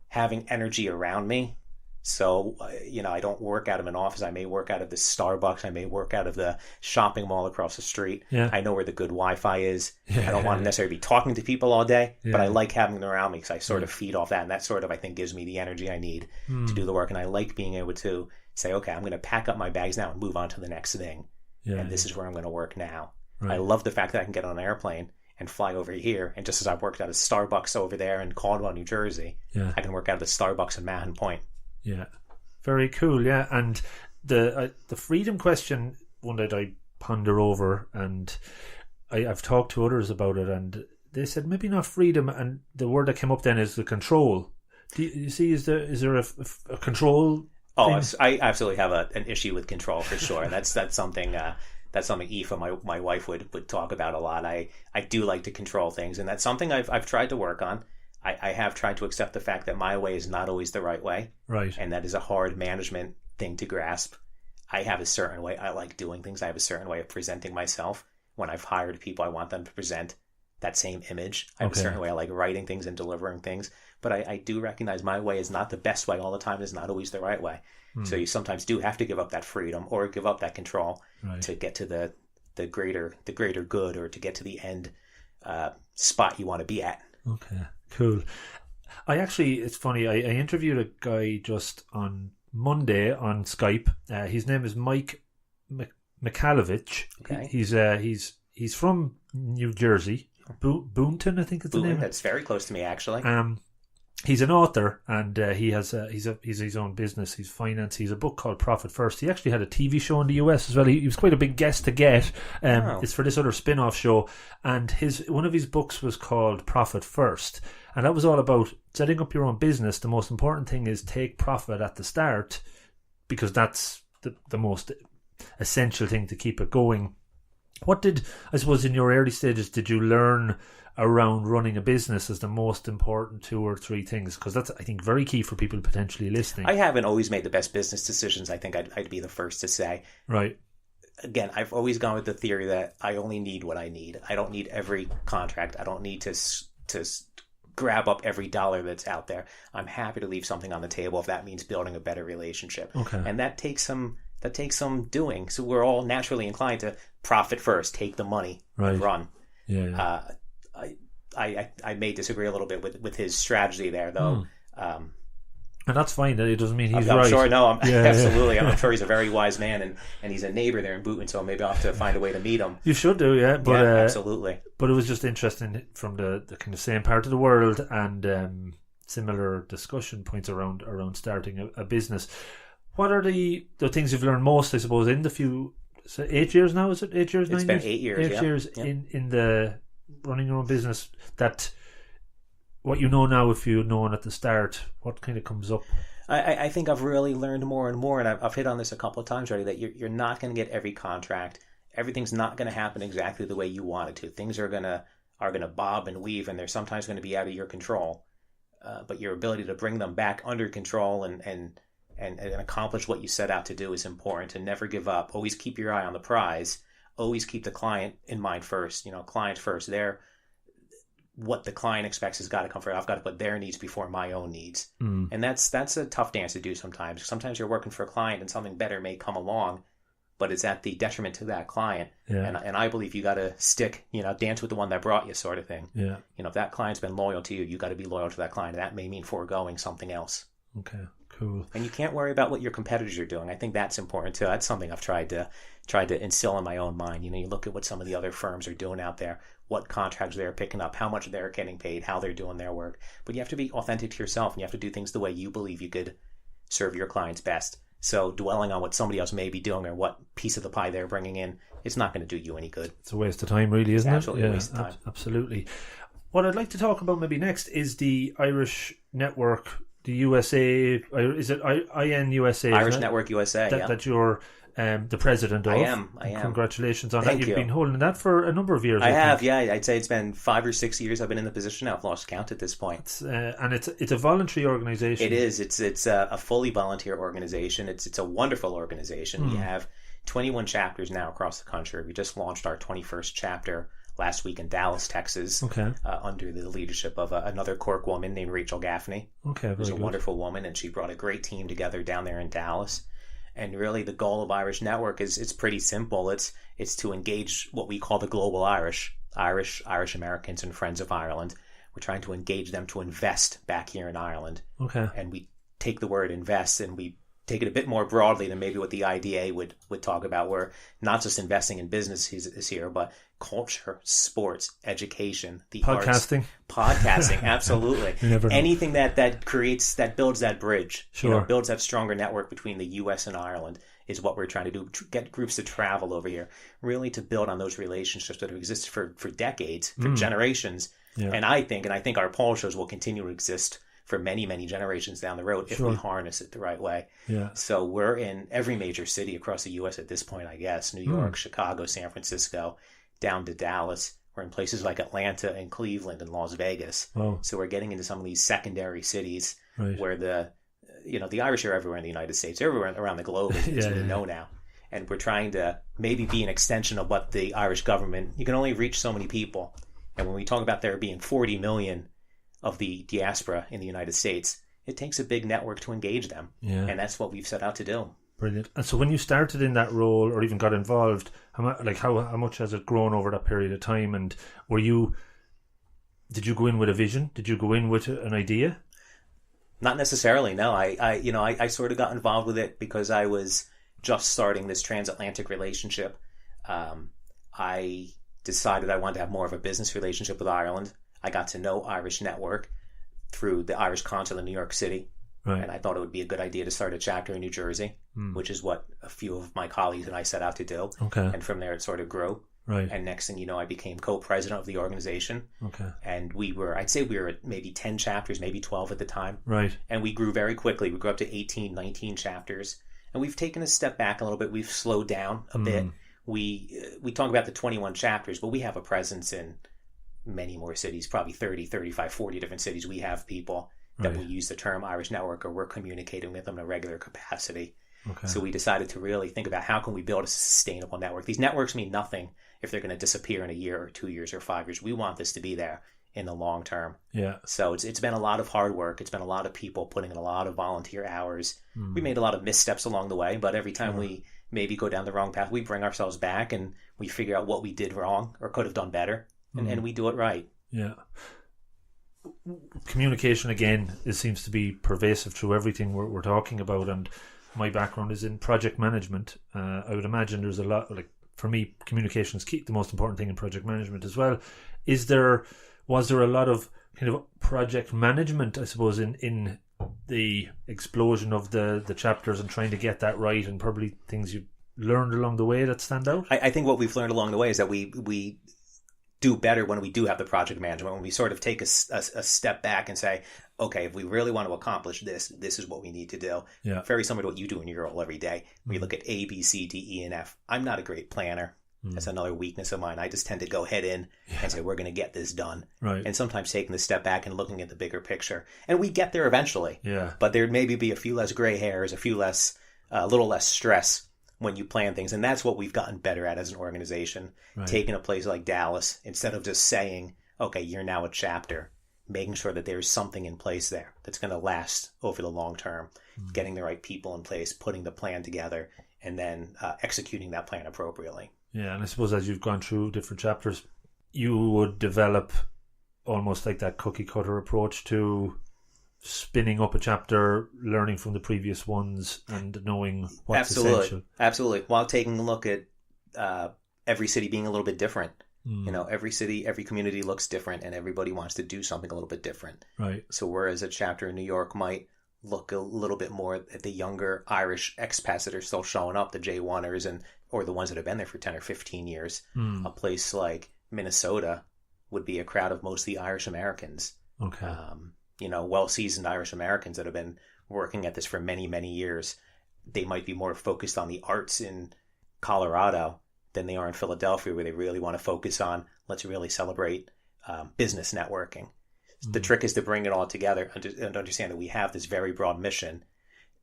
having energy around me. So, I don't work out of an office. I may work out of the Starbucks. I may work out of the shopping mall across the street. Yeah. I know where the good Wi-Fi is. Yeah, I don't want to necessarily be talking to people all day, but I like having them around me because I sort of feed off that. And that sort of, I think, gives me the energy I need to do the work. And I like being able to say, okay, I'm going to pack up my bags now and move on to the next thing. Yeah, and this is where I'm going to work now. Right. I love the fact that I can get on an airplane and fly over here. And just as I've worked out of Starbucks over there in Caldwell, New Jersey, I can work out of the Starbucks in Manhattan Point. Yeah, very cool. Yeah, and the freedom question, one that I ponder over, and I've talked to others about it, and they said maybe not freedom, and the word that came up then is the control. Do you see? Is there a control? Oh, I absolutely have an issue with control for sure. That's something. That's something Aoife, my wife, would talk about a lot. I do like to control things, and that's something I've tried to work on. I have tried to accept the fact that my way is not always the right way. Right. And that is a hard management thing to grasp. I have a certain way I like doing things. I have a certain way of presenting myself. When I've hired people, I want them to present that same image. I have a certain way I like writing things and delivering things. But I do recognize my way is not the best way all the time. It's not always the right way. So you sometimes do have to give up that freedom or give up that control to get to the greater good, or to get to the end spot you want to be at. Okay. Cool. It's funny, I interviewed a guy just on Monday on Skype. His name is Mike Mikalovich. Okay. He's from New Jersey. Boonton, I think it's the name. That's very close to me, actually. He's an author, and he's his own business. He's finance. He's a book called Profit First. He actually had a TV show in the US as well. He was quite a big guest to get. It's for this other spin-off show, and one of his books was called Profit First, and that was all about setting up your own business. The most important thing is take profit at the start, because that's the most essential thing to keep it going. What I suppose in your early stages, did you learn around running a business as the most important 2 or 3 things? Because that's, I think, very key for people potentially listening. I haven't always made the best business decisions. I think I'd be the first to say. Right. Again, I've always gone with the theory that I only need what I need. I don't need every contract. I don't need to grab up every dollar that's out there. I'm happy to leave something on the table if that means building a better relationship. Okay. And that takes some doing. So we're all naturally inclined to profit first, take the money, and run. Yeah. I may disagree a little bit with his strategy there, though. And that's fine. It doesn't mean he's I'm right. Sure, no, absolutely. I'm sure he's a very wise man, and he's a neighbor there in Boonton, so maybe I'll have to find a way to meet him. You should do, yeah. But, absolutely. But it was just interesting from the kind of same part of the world, and similar discussion points around starting a business. What are the things you've learned most, I suppose, in the few... So 8 years now, is it? 8 years? It's been 8 years, 8 years in the running your own business, that what you know now, if you known at the start, what kind of comes up? I think I've really learned more and more, and I've hit on this a couple of times already, that you're not going to get every contract. Everything's not going to happen exactly the way you want it to. Things are going to bob and weave, and they're sometimes going to be out of your control. But your ability to bring them back under control and accomplish what you set out to do is important. To never give up. Always keep your eye on the prize. Always keep the client in mind first. Client first. what the client expects has got to come first. I've got to put their needs before my own needs. And that's a tough dance to do sometimes. Sometimes you're working for a client and something better may come along, but it's at the detriment to that client. And I believe you got to stick, dance with the one that brought you, sort of thing. If that client's been loyal to you, you got to be loyal to that client. That may mean foregoing something else. Okay, cool. And you can't worry about what your competitors are doing. I think that's important too. That's something I've tried to instill in my own mind. You look at what some of the other firms are doing out there, what contracts they're picking up, how much they're getting paid, how they're doing their work. But you have to be authentic to yourself, and you have to do things the way you believe you could serve your clients best. So dwelling on what somebody else may be doing or what piece of the pie they're bringing in, it's not going to do you any good. It's a waste of time, really, isn't it? Absolutely a waste of time. Absolutely. What I'd like to talk about maybe next is the Irish network, the USA. Is it INUSA? Irish Network USA, that you're the president of. I am. Congratulations on Thank that. You've you. been holding that for a number of years. I have. I'd say it's been 5 or 6 years I've been in the position now. I've lost count at this point. And it's a voluntary organization. It is. It's a fully volunteer organization. It's a wonderful organization. We have 21 chapters now across the country. We just launched our 21st chapter last week in Dallas, Texas, under the leadership of another Cork woman named Rachel Gaffney. Who's a wonderful woman, and she brought a great team together down there in Dallas. And really, the goal of Irish Network is pretty simple. It's to engage what we call the global Irish Americans and friends of Ireland. We're trying to engage them to invest back here in Ireland. And we take the word invest and we take it a bit more broadly than maybe what the IDA would talk about. We're not just investing in businesses here, but culture, sports, education, the podcasting. Arts. Podcasting, absolutely. Anything that creates, that builds that bridge, builds that stronger network between the U.S. and Ireland is what we're trying to do. Get groups to travel over here, really to build on those relationships that have existed for decades, for generations. And I think our poll shows will continue to exist for many, many generations down the road if we harness it the right way. So we're in every major city across the U.S. at this point, I guess. New York, Chicago, San Francisco, down to Dallas. We're in places like Atlanta and Cleveland and Las Vegas. So we're getting into some of these secondary cities where the Irish are everywhere in the United States, everywhere around the globe, as we know now. And we're trying to maybe be an extension of what the Irish government, you can only reach so many people. And when we talk about there being 40 million of the diaspora in the United States, it takes a big network to engage them. And that's what we've set out to do. Brilliant. And so when you started in that role or even got involved, how much has it grown over that period of time? And did you go in with a vision? Did you go in with an idea? Not necessarily, no. I sort of got involved with it because I was just starting this transatlantic relationship. I decided I wanted to have more of a business relationship with Ireland. I got to know Irish Network through the Irish Consul in New York City. And I thought it would be a good idea to start a chapter in New Jersey, which is what a few of my colleagues and I set out to do. And from there it sort of grew. And next thing you know, I became co-president of the organization. And I'd say we were at maybe 10 chapters, maybe 12 at the time. And we grew very quickly. We grew up to 18, 19 chapters. And we've taken a step back a little bit. We've slowed down a bit. We talk about the 21 chapters, but we have a presence in many more cities, probably 30, 35, 40 different cities. We have people that will use the term Irish Network, or we're communicating with them in a regular capacity. So we decided to really think about how can we build a sustainable network. These networks mean nothing if they're going to disappear in a year or 2 years or 5 years. We want this to be there in the long term. So it's been a lot of hard work. It's been a lot of people putting in a lot of volunteer hours. We made a lot of missteps along the way, but every time we maybe go down the wrong path, we bring ourselves back and we figure out what we did wrong or could have done better, and we do it right. Communication, again, it seems to be pervasive through everything we're talking about, and my background is in project management. I would imagine there's a lot, for me, communication is the most important thing in project management as well. Was there a lot of kind of project management, I suppose, in the explosion of the chapters and trying to get that right, and probably things you learned along the way that stand out? I think what we've learned along the way is that we do better when we do have the project management, when we sort of take a step back and say, okay, if we really want to accomplish this is what we need to do. Very similar to what you do in your role every day. We look at A, B, C, D, E, and F. I'm not a great planner. That's another weakness of mine. I just tend to go head in and say, we're going to get this done. And sometimes taking the step back and looking at the bigger picture. And we get there eventually. But there maybe be a few less gray hairs, a little less stress when you plan things. And that's what we've gotten better at as an organization. Taking a place like Dallas, instead of just saying, okay, you're now a chapter, making sure that there's something in place there that's going to last over the long term, getting the right people in place, putting the plan together, and then executing that plan appropriately. Yeah, and I suppose as you've gone through different chapters, you would develop almost like that cookie cutter approach to spinning up a chapter, learning from the previous ones, and knowing what's essential. Absolutely. While taking a look at every city being a little bit different. Every city, every community looks different, and everybody wants to do something a little bit different. Right. So whereas a chapter in New York might look a little bit more at the younger Irish expats that are still showing up, the J1ers, or the ones that have been there for 10 or 15 years, a place like Minnesota would be a crowd of mostly Irish Americans. Okay. Well-seasoned Irish Americans that have been working at this for many, many years. They might be more focused on the arts in Colorado than they are in Philadelphia, where they really want to focus on, let's really celebrate business networking. The trick is to bring it all together and understand that we have this very broad mission.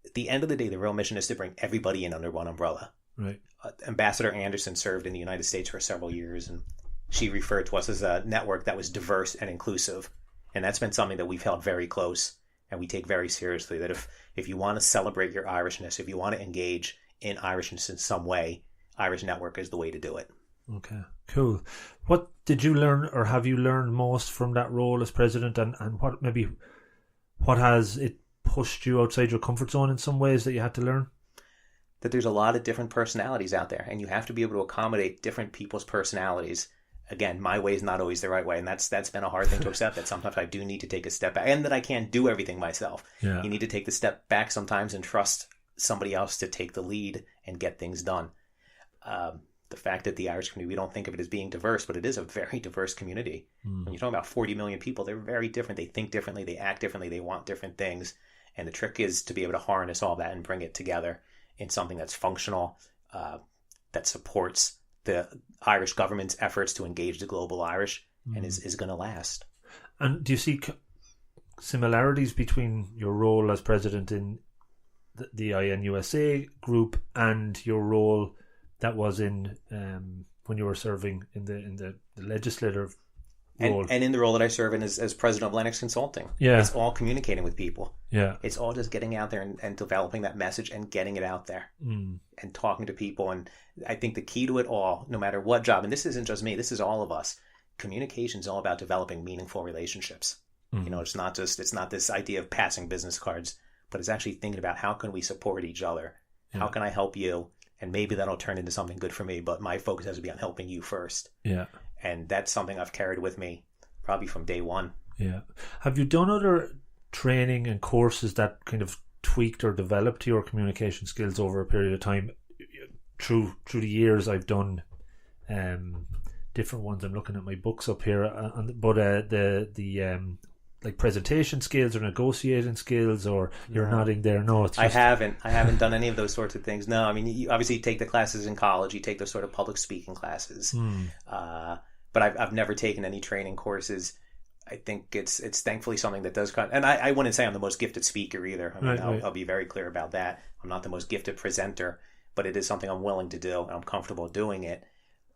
At the end of the day, the real mission is to bring everybody in under one umbrella. Right. Ambassador Anderson served in the United States for several years, and she referred to us as a network that was diverse and inclusive. And that's been something that we've held very close and we take very seriously, that if you want to celebrate your Irishness, if you want to engage in Irishness in some way, Irish Network is the way to do it. Okay, cool. What did you learn, or have you learned most from that role as president, and what has it pushed you outside your comfort zone in some ways that you had to learn? That there's a lot of different personalities out there, and you have to be able to accommodate different people's personalities. Again, my way is not always the right way, and that's been a hard thing to accept, that sometimes I do need to take a step back, and that I can't do everything myself. Yeah. You need to take the step back sometimes and trust somebody else to take the lead and get things done. The fact that the Irish community, we don't think of it as being diverse, but it is a very diverse community. When you're talking about 40 million people, they're very different. They think differently, they act differently, they want different things. And the trick is to be able to harness all that and bring it together in something that's functional, that supports the Irish government's efforts to engage the global Irish, and is going to last. And do you see similarities between your role as president in the INUSA group and your role that was in when you were serving in the legislative role? And in the role that I serve in as president of Lenox Consulting. Yeah. It's all communicating with people. Yeah. It's all just getting out there and developing that message and getting it out there and talking to people. And I think the key to it all, no matter what job, and this isn't just me, this is all of us, communication is all about developing meaningful relationships. It's not this idea of passing business cards, but it's actually thinking about how can we support each other? Yeah. How can I help you? And maybe that'll turn into something good for me, but my focus has to be on helping you first. Yeah. And that's something I've carried with me probably from day one. Yeah. Have you done other training and courses that kind of tweaked or developed your communication skills over a period of time? Through the years, I've done different ones. I'm looking at my books up here, but the like presentation skills or negotiating skills, or you're nodding there. No, it's just... I haven't done any of those sorts of things. No, I mean, you obviously take the classes in college, you take those sort of public speaking classes, but I've never taken any training courses. I think it's thankfully something that does come, and I wouldn't say I'm the most gifted speaker either. I mean, I'll be very clear about that. I'm not the most gifted presenter, but it is something I'm willing to do, and I'm comfortable doing it.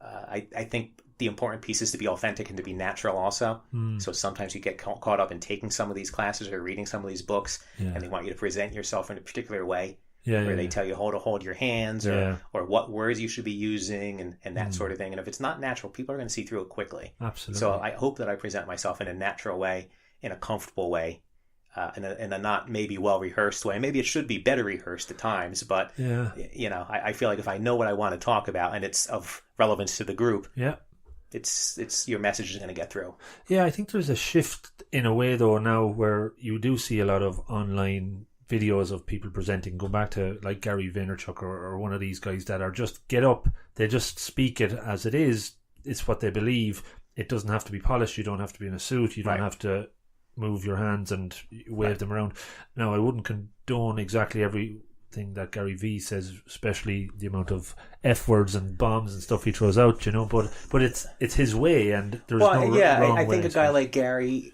I think the important piece is to be authentic and to be natural also. So sometimes you get caught up in taking some of these classes or reading some of these books, and they want you to present yourself in a particular way, where they tell you how to hold your hands or what words you should be using and that sort of thing. And if it's not natural, people are going to see through it quickly. Absolutely. So I hope that I present myself in a natural way, in a comfortable way, in a not maybe well-rehearsed way. Maybe it should be better rehearsed at times, but I feel like if I know what I want to talk about and it's of relevance to the group, it's your message is going to get through. Yeah, I think there's a shift in a way though now where you do see a lot of online videos of people presenting. Go back to like Gary Vaynerchuk or one of these guys that are just get up, they just speak it as it is. It's what they believe. It doesn't have to be polished. You don't have to be in a suit. You don't have to move your hands and wave them around. Now, I wouldn't condone exactly everything that Gary V says, especially the amount of F words and bombs and stuff he throws out, but it's his way, and there's no wrong I think way, a guy like Gary,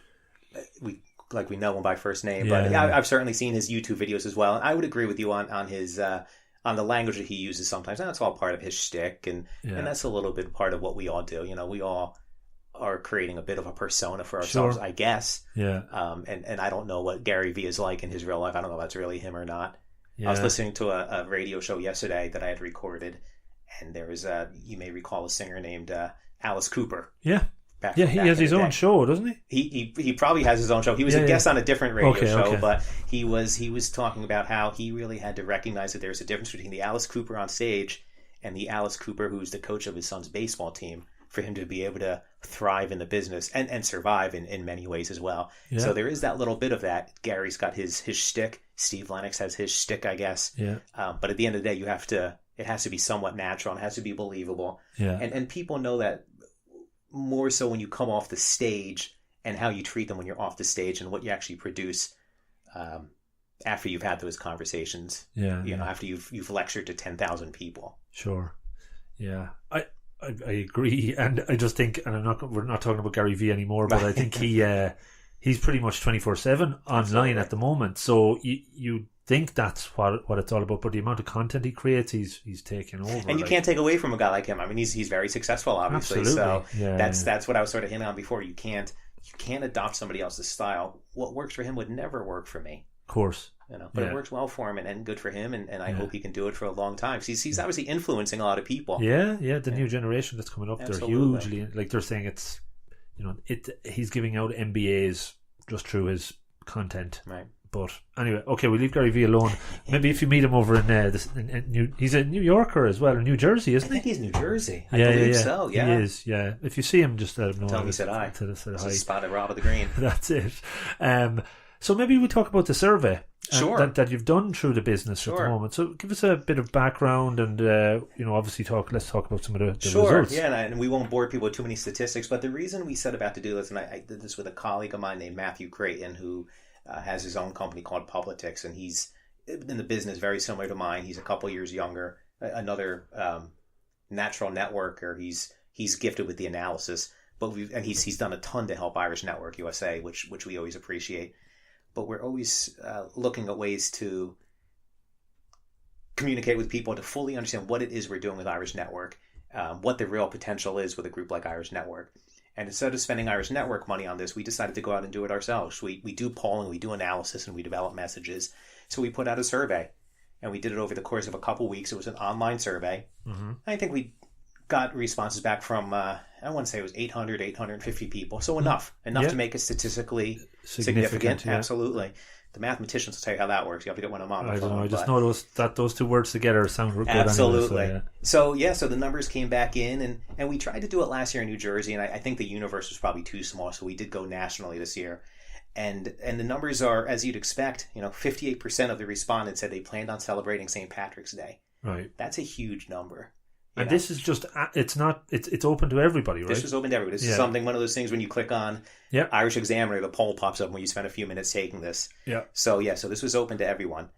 we know him by first name, but I've certainly seen his YouTube videos as well, and I would agree with you on his on the language that he uses sometimes, and that's all part of his shtick, and that's a little bit part of what we all do. We all are creating a bit of a persona for ourselves, I guess. Yeah. And I don't know what Gary Vee is like in his real life. I don't know if that's really him or not. Yeah. I was listening to a radio show yesterday that I had recorded, and there was you may recall a singer named Alice Cooper. Yeah. He has his own show, doesn't he? He probably has his own show. He was a guest on a different radio show, but he was talking about how he really had to recognize that there's a difference between the Alice Cooper on stage and the Alice Cooper who's the coach of his son's baseball team, for him to be able to thrive in the business and survive in many ways as well. Yeah. So there is that little bit of that. Gary's got his shtick. Steve Lenox has his shtick, I guess. Yeah. But at the end of the day, it has to be somewhat natural and it has to be believable. Yeah. And people know that more so when you come off the stage and how you treat them when you're off the stage and what you actually produce after you've had those conversations. Yeah. After you've lectured to 10,000 people. Sure. Yeah. I agree, and I just think, and we're not talking about Gary Vee anymore, but I think he's pretty much 24/7 online at the moment. So you think that's what it's all about, but the amount of content he creates, he's taking over. And you can't take away from a guy like him. I mean, he's very successful, obviously. Absolutely. So that's what I was sort of hinting on before. You can't adopt somebody else's style. What works for him would never work for me. Of course. But it works well for him and good for him, and I hope he can do it for a long time. He's obviously influencing a lot of people. Yeah, the new generation that's coming up, they're hugely, like they're saying it's, he's giving out MBAs just through his content. Right. But anyway, okay, we leave Gary Vee alone. Maybe if you meet him over in he's a New Yorker as well, or New Jersey, isn't he? I think he's New Jersey. I believe so, yeah. He is, yeah. If you see him, just let him know. Tell him he said hi. Spotted Rob of the Green. That's it. So maybe we talk about the survey. Sure. That you've done through the business at the moment. So give us a bit of background and, obviously let's talk about some of the results. Yeah, and we won't bore people with too many statistics, but the reason we set about to do this, and I did this with a colleague of mine named Matthew Creighton, who has his own company called Publitix, and he's in the business very similar to mine. He's a couple years younger, another natural networker. He's gifted with the analysis, but he's done a ton to help Irish Network USA, which we always appreciate. But we're always looking at ways to communicate with people to fully understand what it is we're doing with Irish Network, what the real potential is with a group like Irish Network. And instead of spending Irish Network money on this, we decided to go out and do it ourselves. We do polling, we do analysis, and we develop messages. So we put out a survey, and we did it over the course of a couple weeks. It was an online survey. Mm-hmm. I think we got responses back from, I want to say it was 800, 850 people. So enough to make it statistically significant. Yeah. Absolutely. The mathematicians will tell you how that works. You have to get one of them on the phone. I don't know. I just know those two words together sound good. Absolutely. Anyway, so the numbers came back in, and we tried to do it last year in New Jersey, and I think the universe was probably too small, so we did go nationally this year. And the numbers are, as you'd expect, 58% of the respondents said they planned on celebrating St. Patrick's Day. Right. That's a huge number. And this is just, it's open to everybody, right? This is open to everybody. This is something, one of those things when you click on Irish Examiner, the poll pops up when you spend a few minutes taking this. Yeah. So this was open to everyone.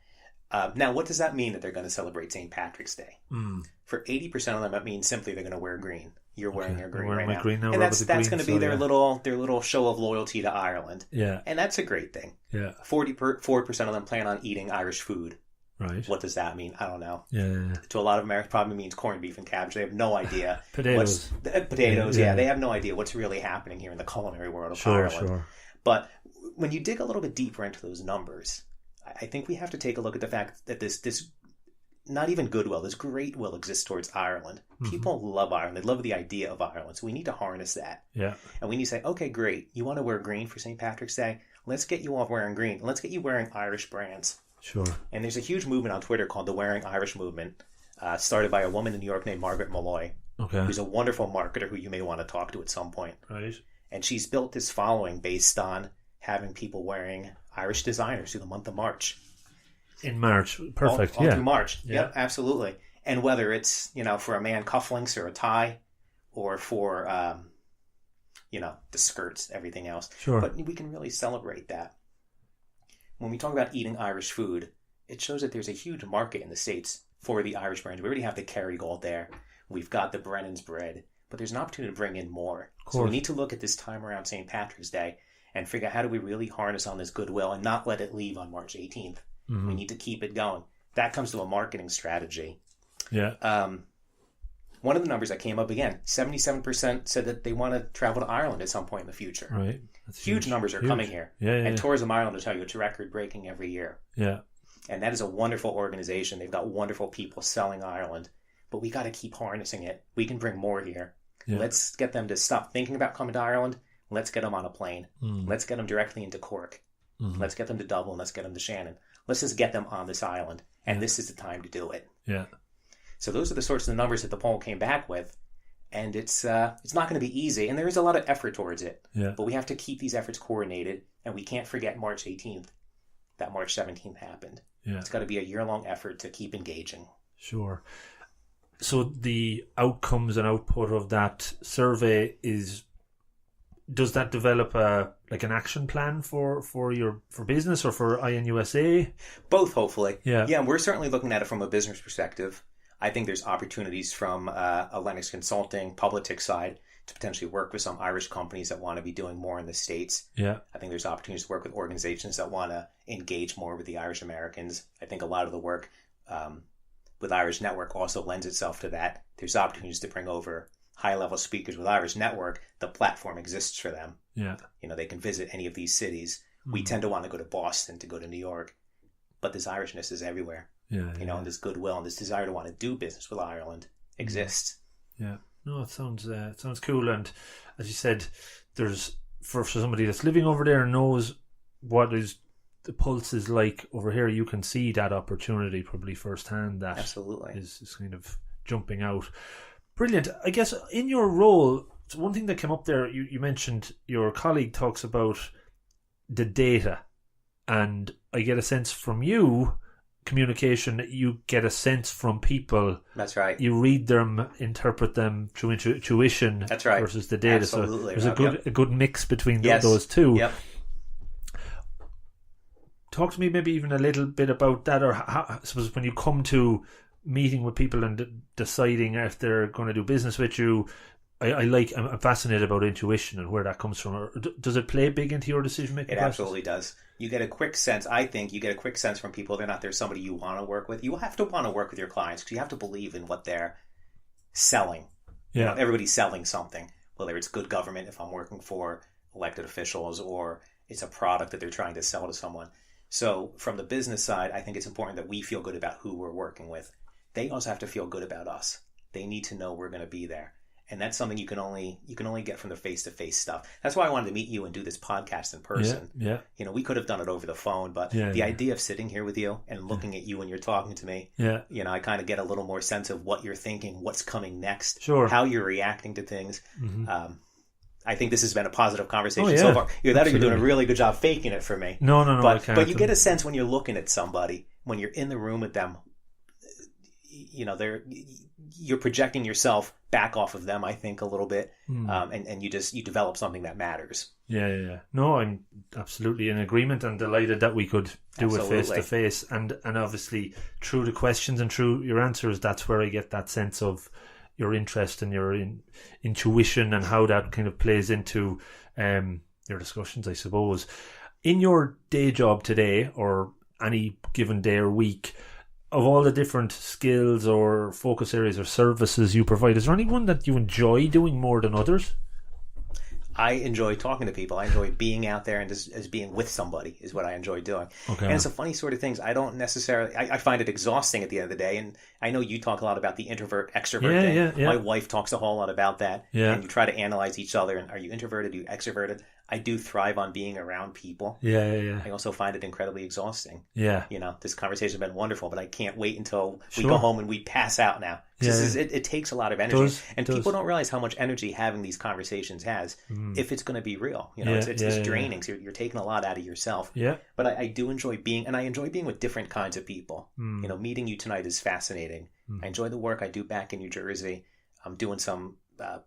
Now, what does that mean that they're going to celebrate St. Patrick's Day? For 80% of them, that means simply they're going to wear green. You're wearing your green right now. Green now. And that's going to be their little show of loyalty to Ireland. Yeah. And that's a great thing. Yeah. 4% of them plan on eating Irish food. Right. What does that mean? I don't know. Yeah. To a lot of Americans, probably means corned beef and cabbage. They have no idea. Potatoes. Potatoes, yeah. They have no idea what's really happening here in the culinary world of Ireland. Sure. But when you dig a little bit deeper into those numbers, I think we have to take a look at the fact that this not even goodwill, this great will exists towards Ireland. Mm-hmm. People love Ireland. They love the idea of Ireland. So we need to harness that. Yeah. And we need to say, okay, great. You want to wear green for St. Patrick's Day? Let's get you all wearing green. Let's get you wearing Irish brands. Sure. And there's a huge movement on Twitter called the Wearing Irish Movement, started by a woman in New York named Margaret Malloy, who's a wonderful marketer who you may want to talk to at some point. Right. And she's built this following based on having people wearing Irish designers through the month of March. In March. Perfect. All through March. Yeah. Yep, absolutely. And whether it's, for a man, cufflinks or a tie, or for, the skirts, everything else. Sure. But we can really celebrate that. When we talk about eating Irish food, it shows that there's a huge market in the States for the Irish brand. We already have the Kerrygold there. We've got the Brennan's bread. But there's an opportunity to bring in more. So we need to look at this time around St. Patrick's Day and figure out how do we really harness on this goodwill and not let it leave on March 18th. Mm-hmm. We need to keep it going. That comes to a marketing strategy. Yeah. one of the numbers that came up again, 77% said that they want to travel to Ireland at some point in the future. Right. That's Huge numbers are coming here. And Tourism Ireland, will tell you, it's record-breaking every year. Yeah. And that is a wonderful organization. They've got wonderful people selling Ireland. But we got to keep harnessing it. We can bring more here. Yeah. Let's get them to stop thinking about coming to Ireland. Let's get them on a plane. Let's get them directly into Cork. Let's get them to Dublin. Let's get them to Shannon. Let's just get them on this island. And this is the time to do it. Yeah. So those are the sorts of numbers that the poll came back with. And it's not going to be easy. And there is a lot of effort towards it. Yeah. But we have to keep these efforts coordinated. And we can't forget March 18th. That March 17th happened. Yeah. It's got to be a year-long effort to keep engaging. Sure. So the outcomes and output of that survey does that develop an action plan for business or for INUSA? Both, hopefully. Yeah. Yeah, we're certainly looking at it from a business perspective. I think there's opportunities from a Lenox Consulting politics side to potentially work with some Irish companies that want to be doing more in the States. Yeah. I think there's opportunities to work with organizations that want to engage more with the Irish Americans. I think a lot of the work with Irish Network also lends itself to that. There's opportunities to bring over high-level speakers with Irish Network. The platform exists for them. Yeah. They can visit any of these cities. We tend to want to go to Boston, to go to New York, but this Irishness is everywhere. Yeah. And this goodwill and this desire to want to do business with Ireland exists. Yeah. No, it sounds cool. And as you said, there's for somebody that's living over there and knows what is the pulse is like over here, you can see that opportunity probably firsthand. That absolutely is kind of jumping out. Brilliant. I guess in your role, one thing that came up there, you mentioned your colleague talks about the data, and I get a sense from you, communication, you get a sense from people. That's right. You read them, interpret them through intuition. That's right. Versus the data. Absolutely. So there's a good mix between yes. those two. Yep. Talk to me maybe even a little bit about that, or how, I suppose when you come to meeting with people and deciding if they're going to do business with you, I'm fascinated about intuition and where that comes from. Does it play big into your decision making? It absolutely does. You get a quick sense. I think you get a quick sense from people whether or not there's somebody you want to work with. You have to want to work with your clients because you have to believe in what they're selling. Yeah, everybody's selling something. Whether it's good government, if I'm working for elected officials, or it's a product that they're trying to sell to someone. So from the business side, I think it's important that we feel good about who we're working with. They also have to feel good about us. They need to know we're going to be there. And that's something you can only get from the face-to-face stuff. That's why I wanted to meet you and do this podcast in person. Yeah. We could have done it over the phone, but the idea of sitting here with you and looking at you when you're talking to me, I kind of get a little more sense of what you're thinking, what's coming next, how you're reacting to things. Mm-hmm. I think this has been a positive conversation so far. Either that or you're doing a really good job faking it for me. No. But you get a sense when you're looking at somebody, when you're in the room with them, you're projecting yourself back off of them, I think, a little bit, and you develop something that matters. Yeah. No, I'm absolutely in agreement and delighted that we could do it face to face, and obviously through the questions and through your answers, that's where I get that sense of your interest and your intuition and how that kind of plays into your discussions, I suppose. In your day job today, or any given day or week, of all the different skills or focus areas or services you provide, is there any one that you enjoy doing more than others? I enjoy talking to people. I enjoy being out there and just as being with somebody is what I enjoy doing. Okay. And it's a funny sort of things. I don't necessarily... I find it exhausting at the end of the day. And I know you talk a lot about the introvert-extrovert thing. Yeah. My wife talks a whole lot about that. Yeah. And you try to analyze each other. And are you introverted? Are you extroverted? I do thrive on being around people. Yeah. I also find it incredibly exhausting. Yeah. This conversation has been wonderful, but I can't wait until we go home and we pass out now. It takes a lot of energy. People don't realize how much energy having these conversations has if it's going to be real. It's draining. So you're taking a lot out of yourself. Yeah. But I do enjoy being with different kinds of people. Meeting you tonight is fascinating. I enjoy the work I do back in New Jersey. I'm doing some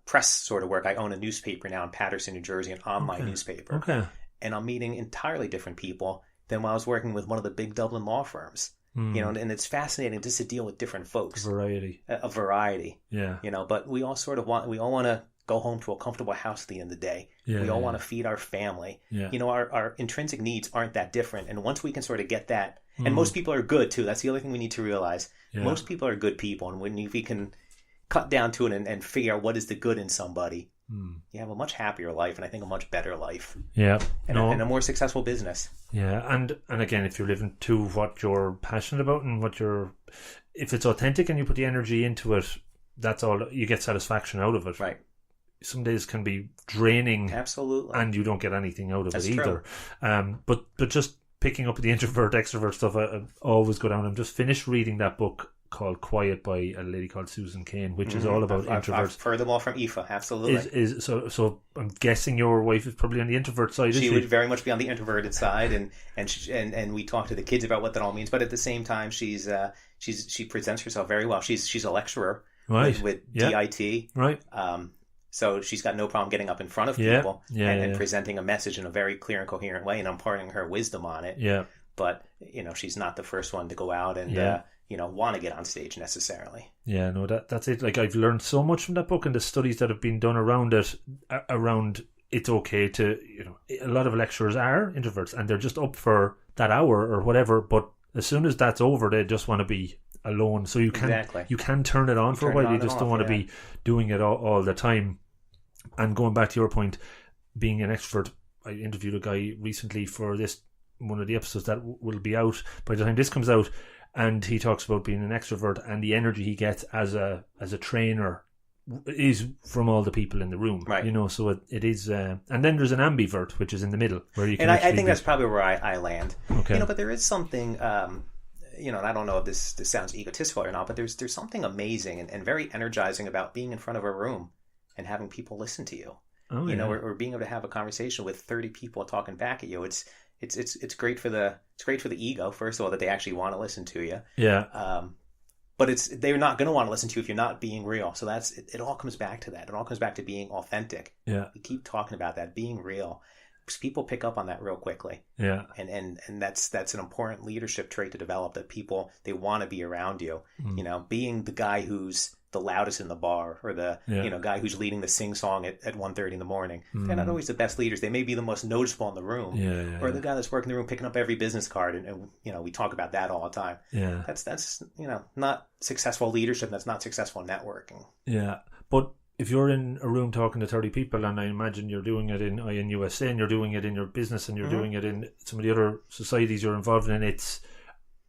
press sort of work. I own a newspaper now in Paterson, New Jersey, an online newspaper. Okay. And I'm meeting entirely different people than when I was working with one of the big Dublin law firms. And it's fascinating just to deal with different folks. A variety. Yeah. But we all want to go home to a comfortable house at the end of the day. We all want to feed our family. Yeah. Our intrinsic needs aren't that different. And once we can sort of get that, and most people are good too. That's the other thing we need to realize. Yeah. Most people are good people. And when we can cut down to it and figure out what is the good in somebody, you have a much happier life, and I think a much better life. Yeah. And a more successful business. Yeah, and again, if you're living to what you're passionate about and if it's authentic and you put the energy into it, that's all, you get satisfaction out of it. Right. Some days can be draining. Absolutely. And you don't get anything out of That's it either. But just picking up the introvert, extrovert stuff, I always go down. I'm just finished reading that book called Quiet by a lady called Susan Cain, which is all about introverts. I've heard them all from Aoife, absolutely. So I'm guessing your wife is probably on the introvert side. She would very much be on the introverted side, and we talk to the kids about what that all means. But at the same time, she presents herself very well. She's a lecturer, right, with DIT, right. So she's got no problem getting up in front of people and presenting a message in a very clear and coherent way, and imparting her wisdom on it. Yeah. But she's not the first one to go out and want to get on stage necessarily. Yeah, no, that's it. Like, I've learned so much from that book and the studies that have been done around it. Around it's okay to, a lot of lecturers are introverts and they're just up for that hour or whatever. But as soon as that's over, they just want to be alone. So you can turn it on for a while. You just don't want to be doing it all the time. And going back to your point, being an extrovert, I interviewed a guy recently for one of the episodes that will be out by the time this comes out, and he talks about being an extrovert and the energy he gets as a trainer is from all the people in the room, right? So it is, and then there's an ambivert, which is in the middle, where you can. And I think that's probably where I land. Okay. But there is something, and I don't know if this sounds egotistical or not, but there's something amazing and very energizing about being in front of a room and having people listen to you. Oh, yeah. Or being able to have a conversation with 30 people talking back at you. It's great for the ego, first of all, that they actually want to listen to you. Yeah. But they're not going to want to listen to you if you're not being real. So it all comes back to that. It all comes back to being authentic. Yeah. We keep talking about that, being real, because people pick up on that real quickly. Yeah. And that's an important leadership trait to develop, that people, they want to be around you. Being the guy who's the loudest in the bar, or the guy who's leading the sing song at 1:30 in the morning. They're not always the best leaders. They may be the most noticeable in the room, or the guy that's working the room picking up every business card, and we talk about that all the time. Yeah, that's not successful leadership. That's not successful networking. Yeah, but if you're in a room talking to 30 people, and I imagine you're doing it in USA, and you're doing it in your business, and you're doing it in some of the other societies you're involved in,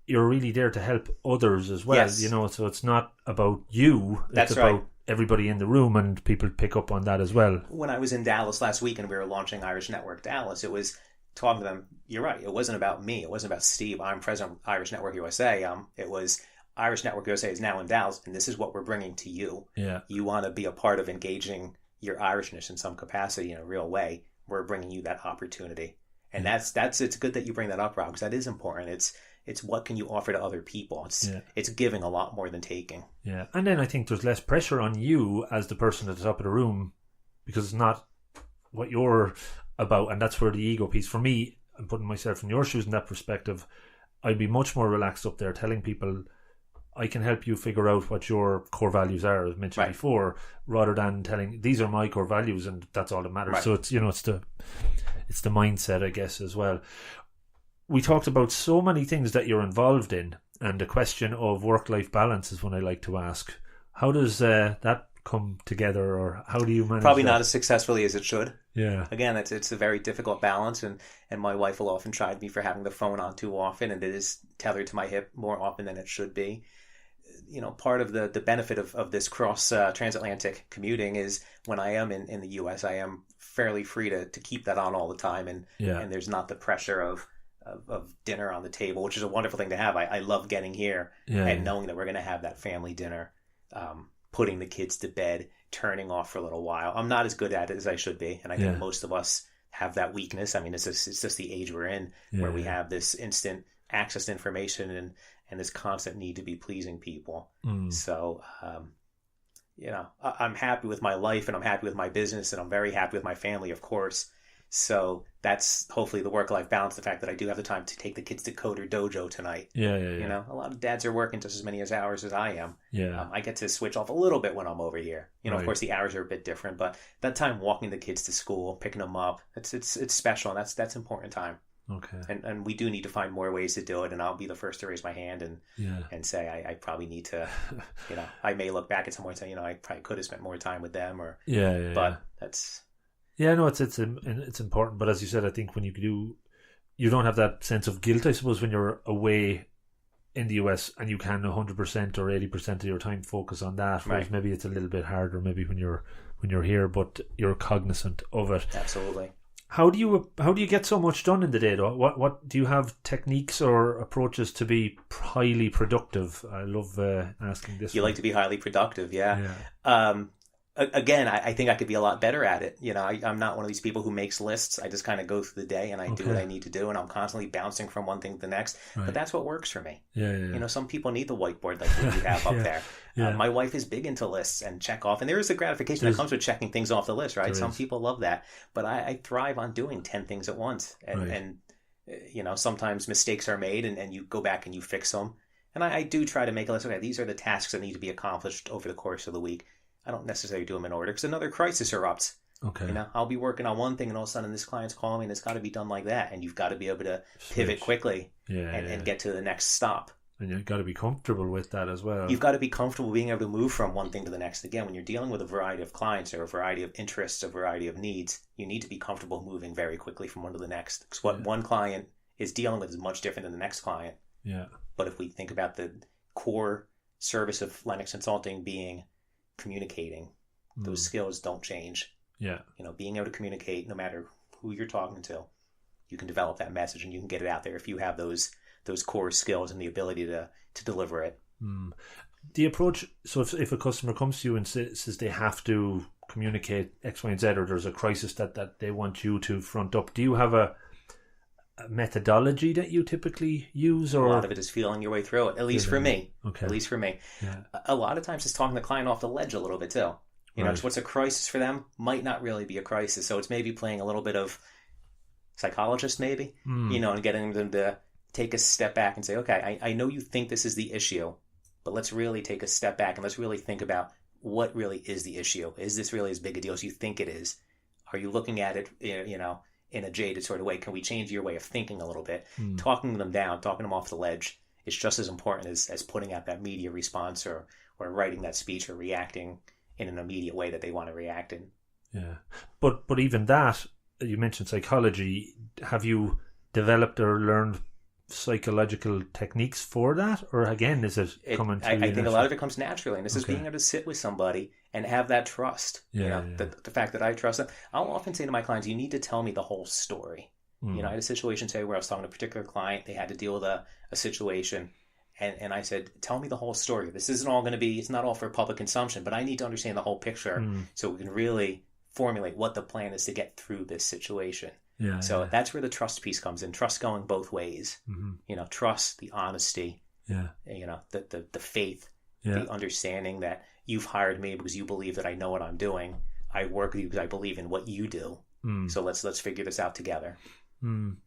you're really there to help others as well, yes. So it's not about you, That's it's about right. everybody in the room, and people pick up on that as well. When I was in Dallas last week and we were launching Irish Network Dallas, it was talking to them, you're right, it wasn't about me, it wasn't about Steve, I'm president of Irish Network USA, it was Irish Network USA is now in Dallas, and this is what we're bringing to you. Yeah. You want to be a part of engaging your Irishness in some capacity in a real way, we're bringing you that opportunity. And it's good that you bring that up, Rob, because that is important. It's what can you offer to other people. It's giving a lot more than taking. Yeah, and then I think there's less pressure on you as the person at the top of the room, because it's not what you're about, and that's where the ego piece. For me, I'm putting myself in your shoes in that perspective. I'd be much more relaxed up there, telling people I can help you figure out what your core values are, as mentioned before, rather than telling these are my core values and that's all that matters. Right. So it's the mindset, I guess, as well. We talked about so many things that you're involved in, and the question of work-life balance is one I like to ask. How does that come together, or how do you manage Probably that? Not as successfully as it should. Yeah. Again, it's a very difficult balance, and my wife will often chide me for having the phone on too often, and it is tethered to my hip more often than it should be. Part of the benefit of this cross transatlantic commuting is when I am in the U.S., I am fairly free to keep that on all the time, and there's not the pressure of dinner on the table, which is a wonderful thing to have. I love getting here and knowing that we're going to have that family dinner, putting the kids to bed, turning off for a little while. I'm not as good at it as I should be, and I think most of us have that weakness. I mean, it's just the age we're in, where we have this instant access to information and this constant need to be pleasing people. So, I'm happy with my life, and I'm happy with my business, and I'm very happy with my family, of course. So that's hopefully the work-life balance, the fact that I do have the time to take the kids to Coder Dojo tonight. Yeah. A lot of dads are working just as many hours as I am. Yeah. I get to switch off a little bit when I'm over here. Of course, the hours are a bit different, but that time walking the kids to school, picking them up, it's special, and that's important time. Okay. And we do need to find more ways to do it. And I'll be the first to raise my hand and say I probably need to, I may look back at someone and say, I probably could have spent more time with them but that's. Yeah, no, it's important. But as you said, I think when you don't have that sense of guilt, I suppose, when you're away in the US and you can 100% or 80% of your time focus on that. Whereas maybe it's a little bit harder, maybe when you're here, but you're cognizant of it. Absolutely. How do you get so much done in the day, though? What do you have techniques or approaches to be highly productive? I love asking this. You like to be highly productive, yeah. Again, I think I could be a lot better at it. I'm not one of these people who makes lists. I just kind of go through the day and I do what I need to do, and I'm constantly bouncing from one thing to the next. Right. But that's what works for me. Yeah. Some people need the whiteboard like what you have up there. Yeah. My wife is big into lists and check off, and there is a gratification that comes with checking things off the list, right? Some people love that, but I thrive on doing 10 things at once, and sometimes mistakes are made, and you go back and you fix them. And I do try to make a list. Okay, these are the tasks that need to be accomplished over the course of the week. I don't necessarily do them in order because another crisis erupts. Okay. I'll be working on one thing and all of a sudden this client's calling me and it's got to be done like that. And you've got to be able to pivot quickly and get to the next stop. And you've got to be comfortable with that as well. You've got to be comfortable being able to move from one thing to the next. Again, when you're dealing with a variety of clients or a variety of interests, a variety of needs, you need to be comfortable moving very quickly from one to the next. Because what one client is dealing with is much different than the next client. Yeah. But if we think about the core service of Lenox Consulting being communicating, those skills don't change. Yeah. Being able to communicate no matter who you're talking to, you can develop that message and you can get it out there if you have those core skills and the ability to deliver it. The approach, so if a customer comes to you and says they have to communicate X, Y, and Z, or there's a crisis that they want you to front up, do you have a methodology that you typically use? Or a lot of it is feeling your way through it, at least for me. Okay. At least for me. Yeah. A lot of times it's talking the client off the ledge a little bit too. What's a crisis for them might not really be a crisis. So it's maybe playing a little bit of psychologist maybe, and getting them to take a step back and say, okay, I know you think this is the issue, but let's really take a step back and let's really think about what really is the issue. Is this really as big a deal as you think it is? Are you looking at it, in a jaded sort of way? Can we change your way of thinking a little bit? Talking them down, talking them off the ledge is just as important as putting out that media response or writing that speech or reacting in an immediate way that they want to react in. Yeah. But even that, you mentioned psychology. Have you developed or learned psychological techniques for that? Or again, is it coming to you? I think a lot of it comes naturally. And this is being able to sit with somebody and have that trust. The fact that I trust them. I'll often say to my clients, you need to tell me the whole story. I had a situation today where I was talking to a particular client. They had to deal with a situation. And I said, tell me the whole story. This isn't all going to be, it's not all for public consumption, but I need to understand the whole picture so we can really formulate what the plan is to get through this situation. So that's where the trust piece comes in. Trust going both ways. Trust, the honesty, the faith, the understanding that you've hired me because you believe that I know what I'm doing. I work with you because I believe in what you do. So let's figure this out together.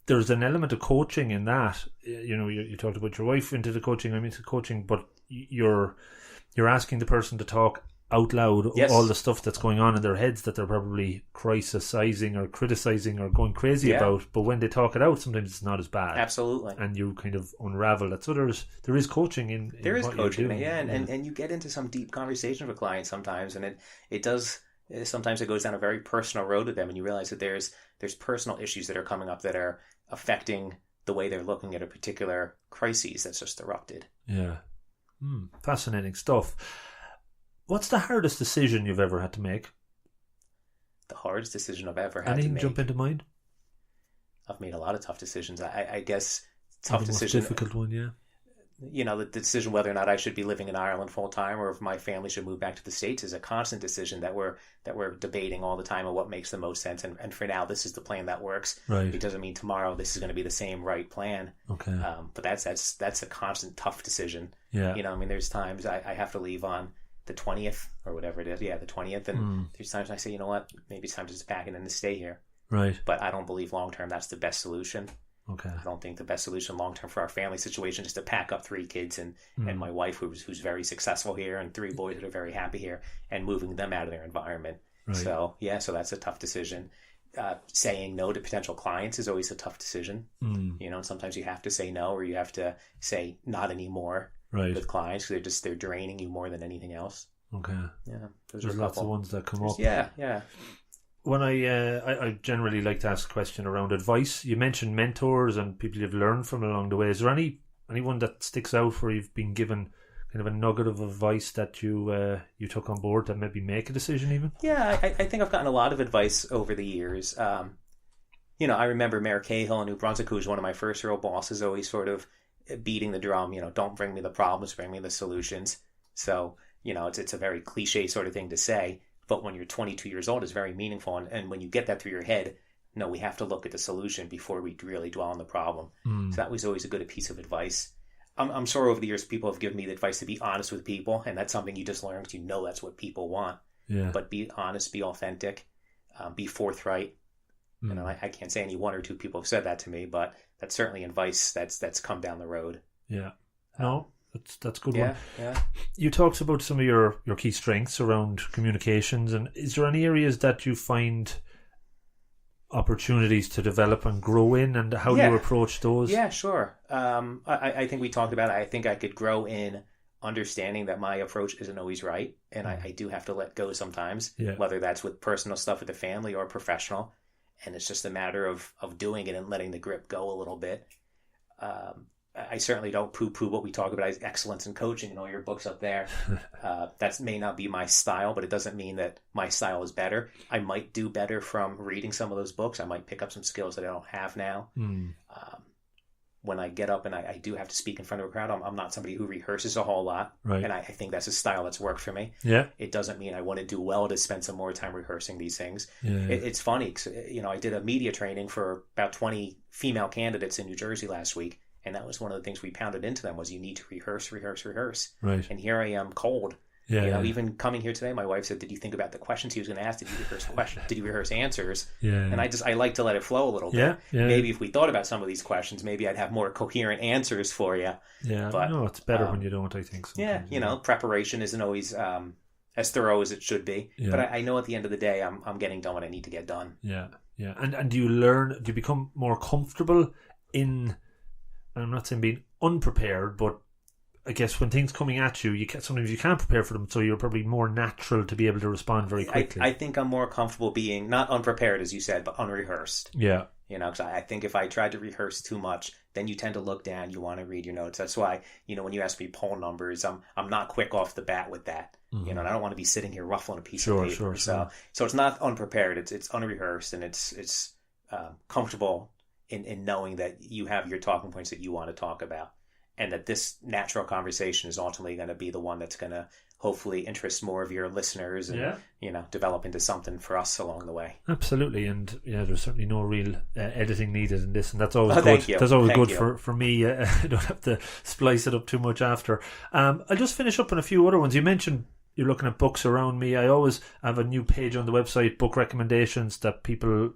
There's an element of coaching in that. You talked about your wife into the coaching. I'm into coaching, but you're asking the person to talk out loud all the stuff that's going on in their heads that they're probably criticizing or criticizing or going crazy about. But when they talk it out, sometimes it's not as bad. Absolutely. And you kind of unravel it. So there is coaching in there is what coaching, you're doing. And you get into some deep conversation with clients sometimes, and it does. Sometimes it goes down a very personal road with them, and you realize that there's personal issues that are coming up that are affecting the way they're looking at a particular crisis that's just erupted. Yeah. Fascinating stuff. What's the hardest decision you've ever had to make? The hardest decision I've ever had Anything to make. jump into mind? I've made a lot of tough decisions. I guess tough decision. Most difficult one, yeah. The decision whether or not I should be living in Ireland full time or if my family should move back to the States is a constant decision that we're debating all the time on what makes the most sense. And for now, this is the plan that works. Right. It doesn't mean tomorrow this is going to be the same right plan. Okay. But that's a constant tough decision. Yeah. There's times I have to leave on the 20th or whatever it is. Yeah, the 20th. And there's times I say, you know what, maybe it's time to just pack and then to stay here. Right. But I don't believe long term that's the best solution. Okay. I don't think the best solution long term for our family situation is to pack up 3 kids and my wife who's very successful here and 3 boys that are very happy here and moving them out of their environment. Right. So that's a tough decision. saying no to potential clients is always a tough decision. You know, and sometimes you have to say no, or you have to say not anymore with clients because they're draining you more than anything else. Okay. Yeah. There's lots of ones that come up. Yeah. When I generally like to ask a question around advice. You mentioned mentors and people you've learned from along the way. Is there anyone that sticks out where you've been given kind of a nugget of advice that you took on board to maybe make a decision even? Yeah, I think I've gotten a lot of advice over the years. You know, I remember Mayor Cahill in New Brunswick, who was one of my first real bosses, always sort of beating the drum, you know, don't bring me the problems, bring me the solutions. So, you know, it's a very cliche sort of thing to say, but when you're 22 years old, it's very meaningful. And when you get that through your head, no, we have to look at the solution before we really dwell on the problem. So that was always a good piece of advice. I'm sure over the years people have given me the advice to be honest with people, and that's something you just learn because you know that's what people want. Yeah. But be honest, be authentic, be forthright. You know, I can't say any one or two people have said that to me, but that's certainly advice that's come down the road. Yeah. No, that's a good one. Yeah. You talked about some of your key strengths around communications, and is there any areas that you find opportunities to develop and grow in, and how do you approach those? Yeah, sure. I think we talked about it. I think I could grow in understanding that my approach isn't always right, and I do have to let go sometimes, whether that's with personal stuff with the family or professional, and it's just a matter of doing it and letting the grip go a little bit. I certainly don't poo-poo what we talk about as excellence in coaching and all your books up there. That may not be my style, but it doesn't mean that my style is better. I might do better from reading some of those books. I might pick up some skills that I don't have now. When I get up and I do have to speak in front of a crowd, I'm not somebody who rehearses a whole lot. Right. And I think that's a style that's worked for me. Yeah. It doesn't mean I want to do well to spend some more time rehearsing these things. It's funny, 'cause, you know, I did a media training for about 20 female candidates in New Jersey last week. And that was one of the things we pounded into them was you need to rehearse. Right. And here I am cold. Yeah. You know, even coming here today, my wife said, "Did you think about the questions he was going to ask? Did you rehearse questions? Did you rehearse answers?" Yeah. And I like to let it flow a little bit. Yeah. Maybe if we thought about some of these questions, maybe I'd have more coherent answers for you. Yeah. But no, it's better when you don't, I think. Yeah. You know, preparation isn't always as thorough as it should be. Yeah. But I know at the end of the day, I'm getting done what I need to get done. Yeah. Yeah. And do you become more comfortable in, I'm not saying being unprepared, but I guess when things coming at you, sometimes you can't prepare for them, so you're probably more natural to be able to respond very quickly. I think I'm more comfortable being not unprepared, as you said, but unrehearsed. Yeah. You know, because I think if I tried to rehearse too much, then you tend to look down. You want to read your notes. That's why, you know, when you ask me poll numbers, I'm not quick off the bat with that. Mm-hmm. You know, and I don't want to be sitting here ruffling a piece of paper. Sure. So it's not unprepared. It's unrehearsed, and it's comfortable in knowing that you have your talking points that you want to talk about, and that this natural conversation is ultimately going to be the one that's going to hopefully interest more of your listeners and, you know, develop into something for us along the way. Absolutely. And there's certainly no real editing needed in this, and that's always good. That's always good for me. I don't have to splice it up too much after. I'll just finish up on a few other ones. You mentioned you're looking at books around me. I always have a new page on the website, book recommendations that people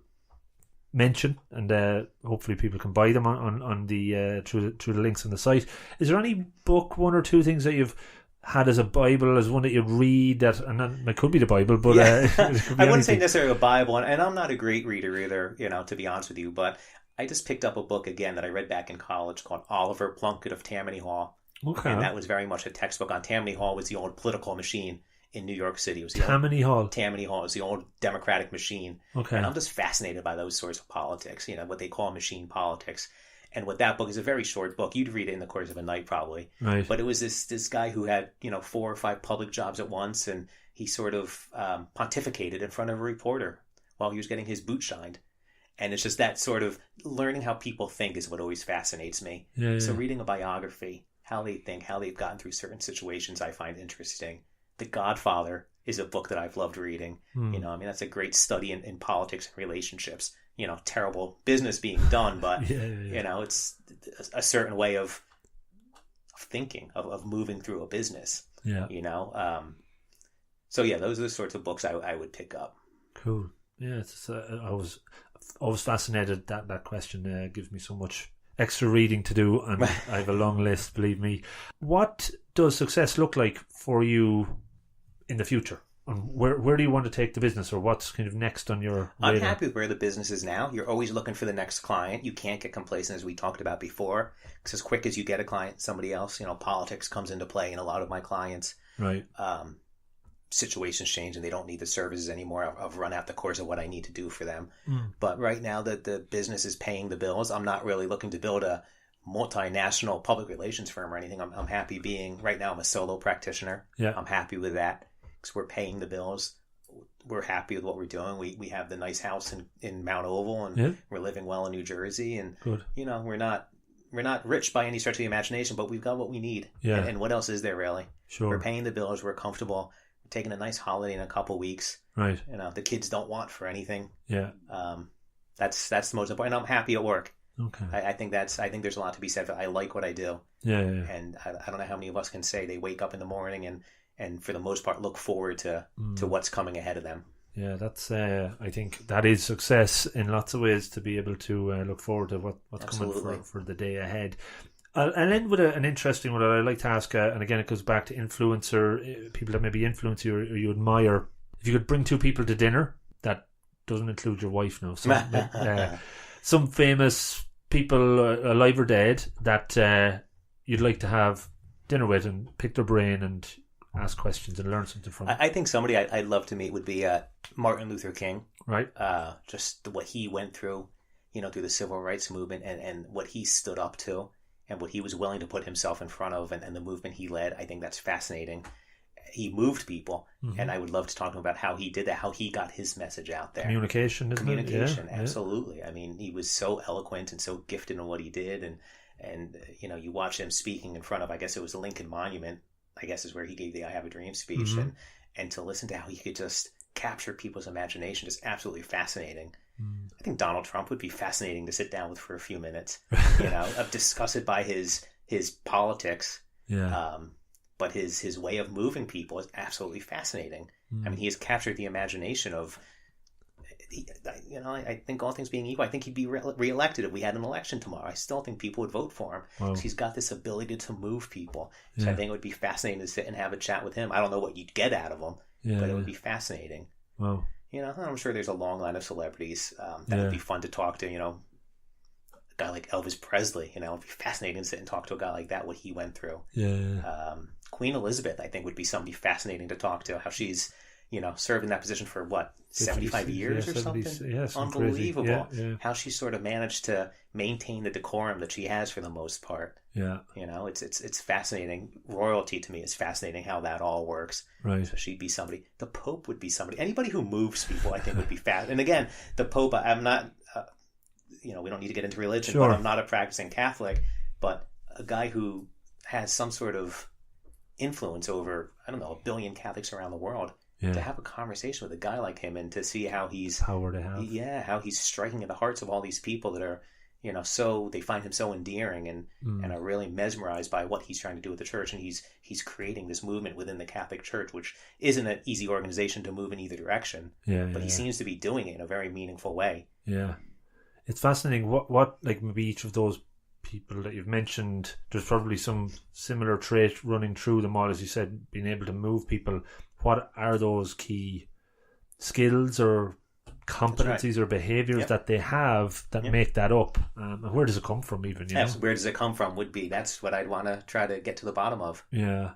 mention, and hopefully people can buy them on the through the links on the site. Is there any book, one or two things that you've had as a Bible, as one that you'd read that, and then it could be the Bible, but I wouldn't say necessarily a Bible, and I'm not a great reader either, you know, to be honest with you, but I just picked up a book again that I read back in college called Oliver Plunkett of Tammany Hall. Okay. And that was very much a textbook on Tammany Hall. Was the old political machine in New York City. It was Tammany Hall. Tammany Hall is the old Democratic machine. Okay. And I'm just fascinated by those sorts of politics, you know, what they call machine politics. And what that book is, a very short book. You'd read it in the course of a night probably. Right. But it was this guy who had, you know, 4 or 5 public jobs at once, and he sort of pontificated in front of a reporter while he was getting his boot shined. And it's just that sort of learning how people think is what always fascinates me. Yeah, so reading a biography, how they think, how they've gotten through certain situations, I find interesting. The Godfather is a book that I've loved reading. You know, I mean, that's a great study in politics and relationships. You know, terrible business being done, but, you know, it's a certain way of thinking, of moving through a business. Yeah. You know? So, yeah, those are the sorts of books I would pick up. Cool. Yeah, I was always fascinated. That question gives me so much extra reading to do, and I have a long list, believe me. What does success look like for you in the future? where do you want to take the business, or what's kind of next on your radar? I'm happy with where the business is now. You're always looking for the next client. You can't get complacent, as we talked about before, because as quick as you get a client, somebody else, politics comes into play in a lot of my clients. Right. Situations change and they don't need the services anymore. I've run out the course of what I need to do for them. But right now that the business is paying the bills, I'm not really looking to build a multinational public relations firm or anything. I'm happy being, right now I'm a solo practitioner. Yeah. I'm happy with that because we're paying the bills. We're happy with what we're doing. We have the nice house in Mount Oval, and we're living well in New Jersey. And good. We're not rich by any stretch of the imagination, but we've got what we need. Yeah. And what else is there really? Sure. We're paying the bills. We're comfortable. We're taking a nice holiday in a couple weeks. Right. The kids don't want for anything. Yeah. That's the most important. I'm happy at work. Okay. I think there's a lot to be said for. I like what I do. Yeah. And I don't know how many of us can say they wake up in the morning and for the most part look forward to what's coming ahead of them. Yeah, that's. I think that is success in lots of ways, to be able to look forward to what's Absolutely. coming for the day ahead. I'll end with an interesting one that I'd like to ask, and again, it goes back to influencer, people that maybe influence you or you admire. If you could bring two people to dinner, that doesn't include your wife now, some famous people, alive or dead, that you'd like to have dinner with and pick their brain and ask questions and learn something from. I think somebody I'd love to meet would be Martin Luther King. Right. Just what he went through, through the civil rights movement and what he stood up to and what he was willing to put himself in front of and the movement he led. I think that's fascinating. He moved people, and I would love to talk to him about how he did that, how he got his message out there. Communication, absolutely. Yeah. I mean, he was so eloquent and so gifted in what he did, and you watch him speaking in front of, I guess it was the Lincoln Monument, I guess is where he gave the I Have a Dream speech, and to listen to how he could just capture people's imagination is absolutely fascinating. I think Donald Trump would be fascinating to sit down with for a few minutes, discuss it by his politics. Yeah. But his way of moving people is absolutely fascinating. I mean, he has captured the imagination of, I think all things being equal, I think he'd be reelected if we had an election tomorrow. I still think people would vote for him because he's got this ability to move people. So I think it would be fascinating to sit and have a chat with him. I don't know what you'd get out of him, but it would be fascinating. Wow. I'm sure there's a long line of celebrities that would be fun to talk to, a guy like Elvis Presley, it'd be fascinating to sit and talk to a guy like that, what he went through. Yeah. Queen Elizabeth, I think, would be somebody fascinating to talk to. How she's, served in that position for 75 years or 70, something? Yeah, unbelievable. Yeah. How she sort of managed to maintain the decorum that she has for the most part. Yeah. It's fascinating. Royalty to me is fascinating how that all works. Right. So she'd be somebody. The Pope would be somebody. Anybody who moves people, I think, would be fast. And again, the Pope, I'm not, we don't need to get into religion, but I'm not a practicing Catholic, but a guy who has some sort of influence over, I don't know, 1 billion Catholics around the world, to have a conversation with a guy like him and to see how he's power to have. Yeah, how he's striking at the hearts of all these people that are, so they find him so endearing and are really mesmerized by what he's trying to do with the church. And he's creating this movement within the Catholic Church, which isn't an easy organization to move in either direction. But he seems to be doing it in a very meaningful way. Yeah. It's fascinating what like maybe each of those people that you've mentioned, there's probably some similar trait running through them all, as you said, being able to move people. What are those key skills or competencies or behaviours that they have that make that up? And where does it come from even? Where does it come from would be, that's what I'd want to try to get to the bottom of. Yeah.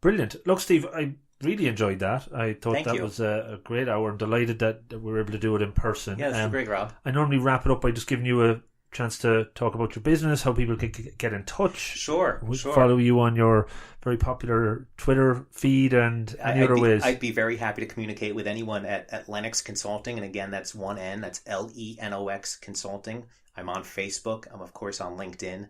Brilliant. Look, Steve, I really enjoyed that. I thought Thank you. was a great hour. I'm delighted that we were able to do it in person. Yeah, it's great, Rob. I normally wrap it up by just giving you a chance to talk about your business, how people can get in touch. Sure. Follow you on your very popular Twitter feed and any other ways. I'd be very happy to communicate with anyone at Lenox Consulting. And again, that's one N, that's Lenox Consulting. I'm on Facebook. I'm, of course, on LinkedIn.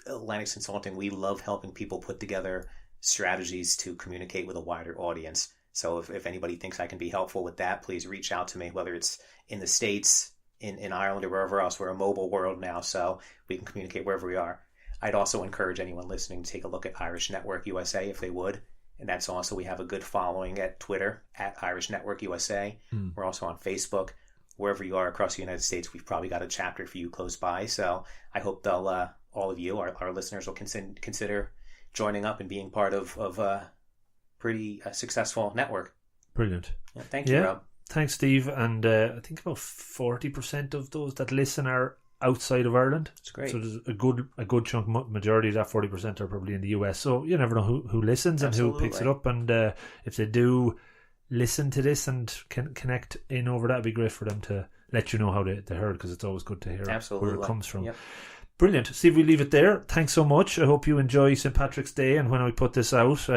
Lenox Consulting, we love helping people put together strategies to communicate with a wider audience. So if anybody thinks I can be helpful with that, please reach out to me, whether it's in the States, in Ireland, or wherever else. We're a mobile world now, so we can communicate wherever we are. I'd also encourage anyone listening to take a look at Irish Network USA if they would. And that's also, we have a good following at Twitter, at Irish Network USA. We're also on Facebook. Wherever you are across the United States, we've probably got a chapter for you close by. So I hope they'll, all of you, our listeners, will consider joining up and being part of pretty successful network. Brilliant. Yeah, thank you, Rob. Thanks, Steve. And I think about 40% of those that listen are outside of Ireland. It's great. So there's a good chunk, majority of that 40% are probably in the US. So you never know who listens and who picks it up. And if they do listen to this and can connect in over that, it'd be great for them to let you know how they heard, because it's always good to hear where it comes from. Yep. Brilliant. Steve, we leave it there. Thanks so much. I hope you enjoy St. Patrick's Day, and when I put this out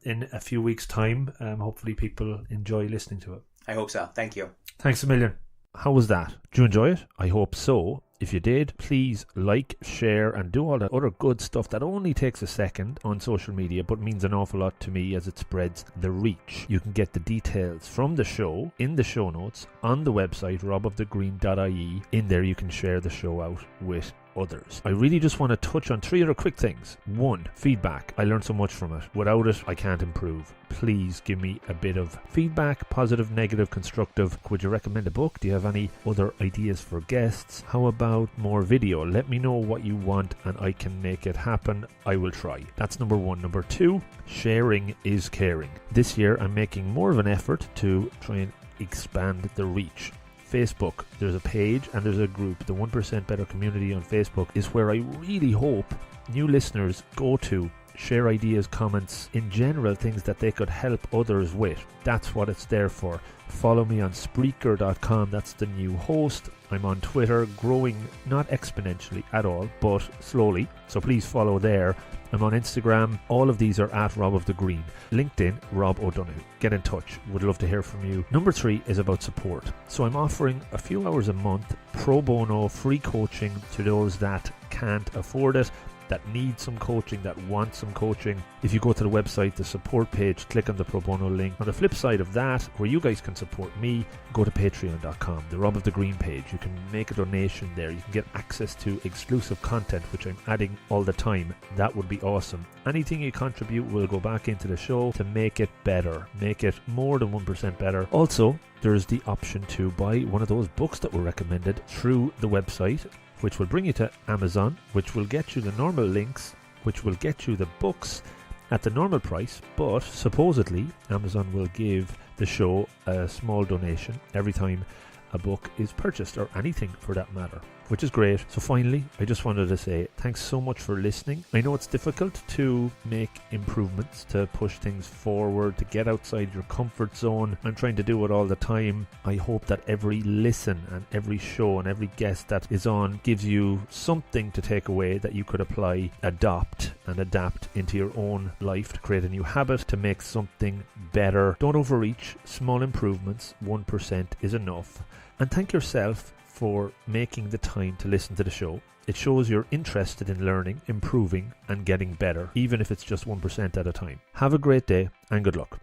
in a few weeks' time, hopefully people enjoy listening to it. I hope so. Thank you. Thanks a million. How was that? Did you enjoy it? I hope so. If you did, please like, share, and do all that other good stuff that only takes a second on social media but means an awful lot to me as it spreads the reach. You can get the details from the show in the show notes on the website robofthegreen.ie. In there you can share the show out with others. I really just want to touch on 3 other quick things. 1, feedback. I learned so much from it. Without it, I can't improve. Please give me a bit of feedback, positive, negative, constructive. Would you recommend a book? Do you have any other ideas for guests? How about more video? Let me know what you want and I can make it happen. I will try. That's number 1. Number 2, sharing is caring. This year I'm making more of an effort to try and expand the reach. Facebook, there's a page and there's a group. The 1% Better community on Facebook is where I really hope new listeners go to, share ideas, comments, in general things that they could help others with. That's what it's there for. Follow me on Spreaker.com, that's the new host. I'm on Twitter, growing not exponentially at all, but slowly, so please follow there. I'm on Instagram, all of these are at Rob of the Green. LinkedIn, Rob O'Donoghue. Get in touch, would love to hear from you. Number 3 is about support. So I'm offering a few hours a month, pro bono, free coaching to those that can't afford it, that need some coaching, that want some coaching. If you go to the website, the support page, click on the pro bono link. On the flip side of that, where you guys can support me, go to patreon.com, the Rob of the Green page. You can make a donation there. You can get access to exclusive content, which I'm adding all the time. That would be awesome. Anything you contribute will go back into the show to make it better, make it more than 1% better. Also, there's the option to buy one of those books that were recommended through the website, which will bring you to Amazon, which will get you the normal links, which will get you the books at the normal price, but supposedly Amazon will give the show a small donation every time a book is purchased, or anything for that matter, which is great. So finally, I just wanted to say thanks so much for listening. I know it's difficult to make improvements, to push things forward, to get outside your comfort zone. I'm trying to do it all the time. I hope that every listen and every show and every guest that is on gives you something to take away that you could apply, adopt and adapt into your own life to create a new habit, to make something better. Don't overreach. Small improvements, 1% is enough. And thank yourself for making the time to listen to the show. It shows you're interested in learning, improving, and getting better, even if it's just 1% at a time. Have a great day and good luck.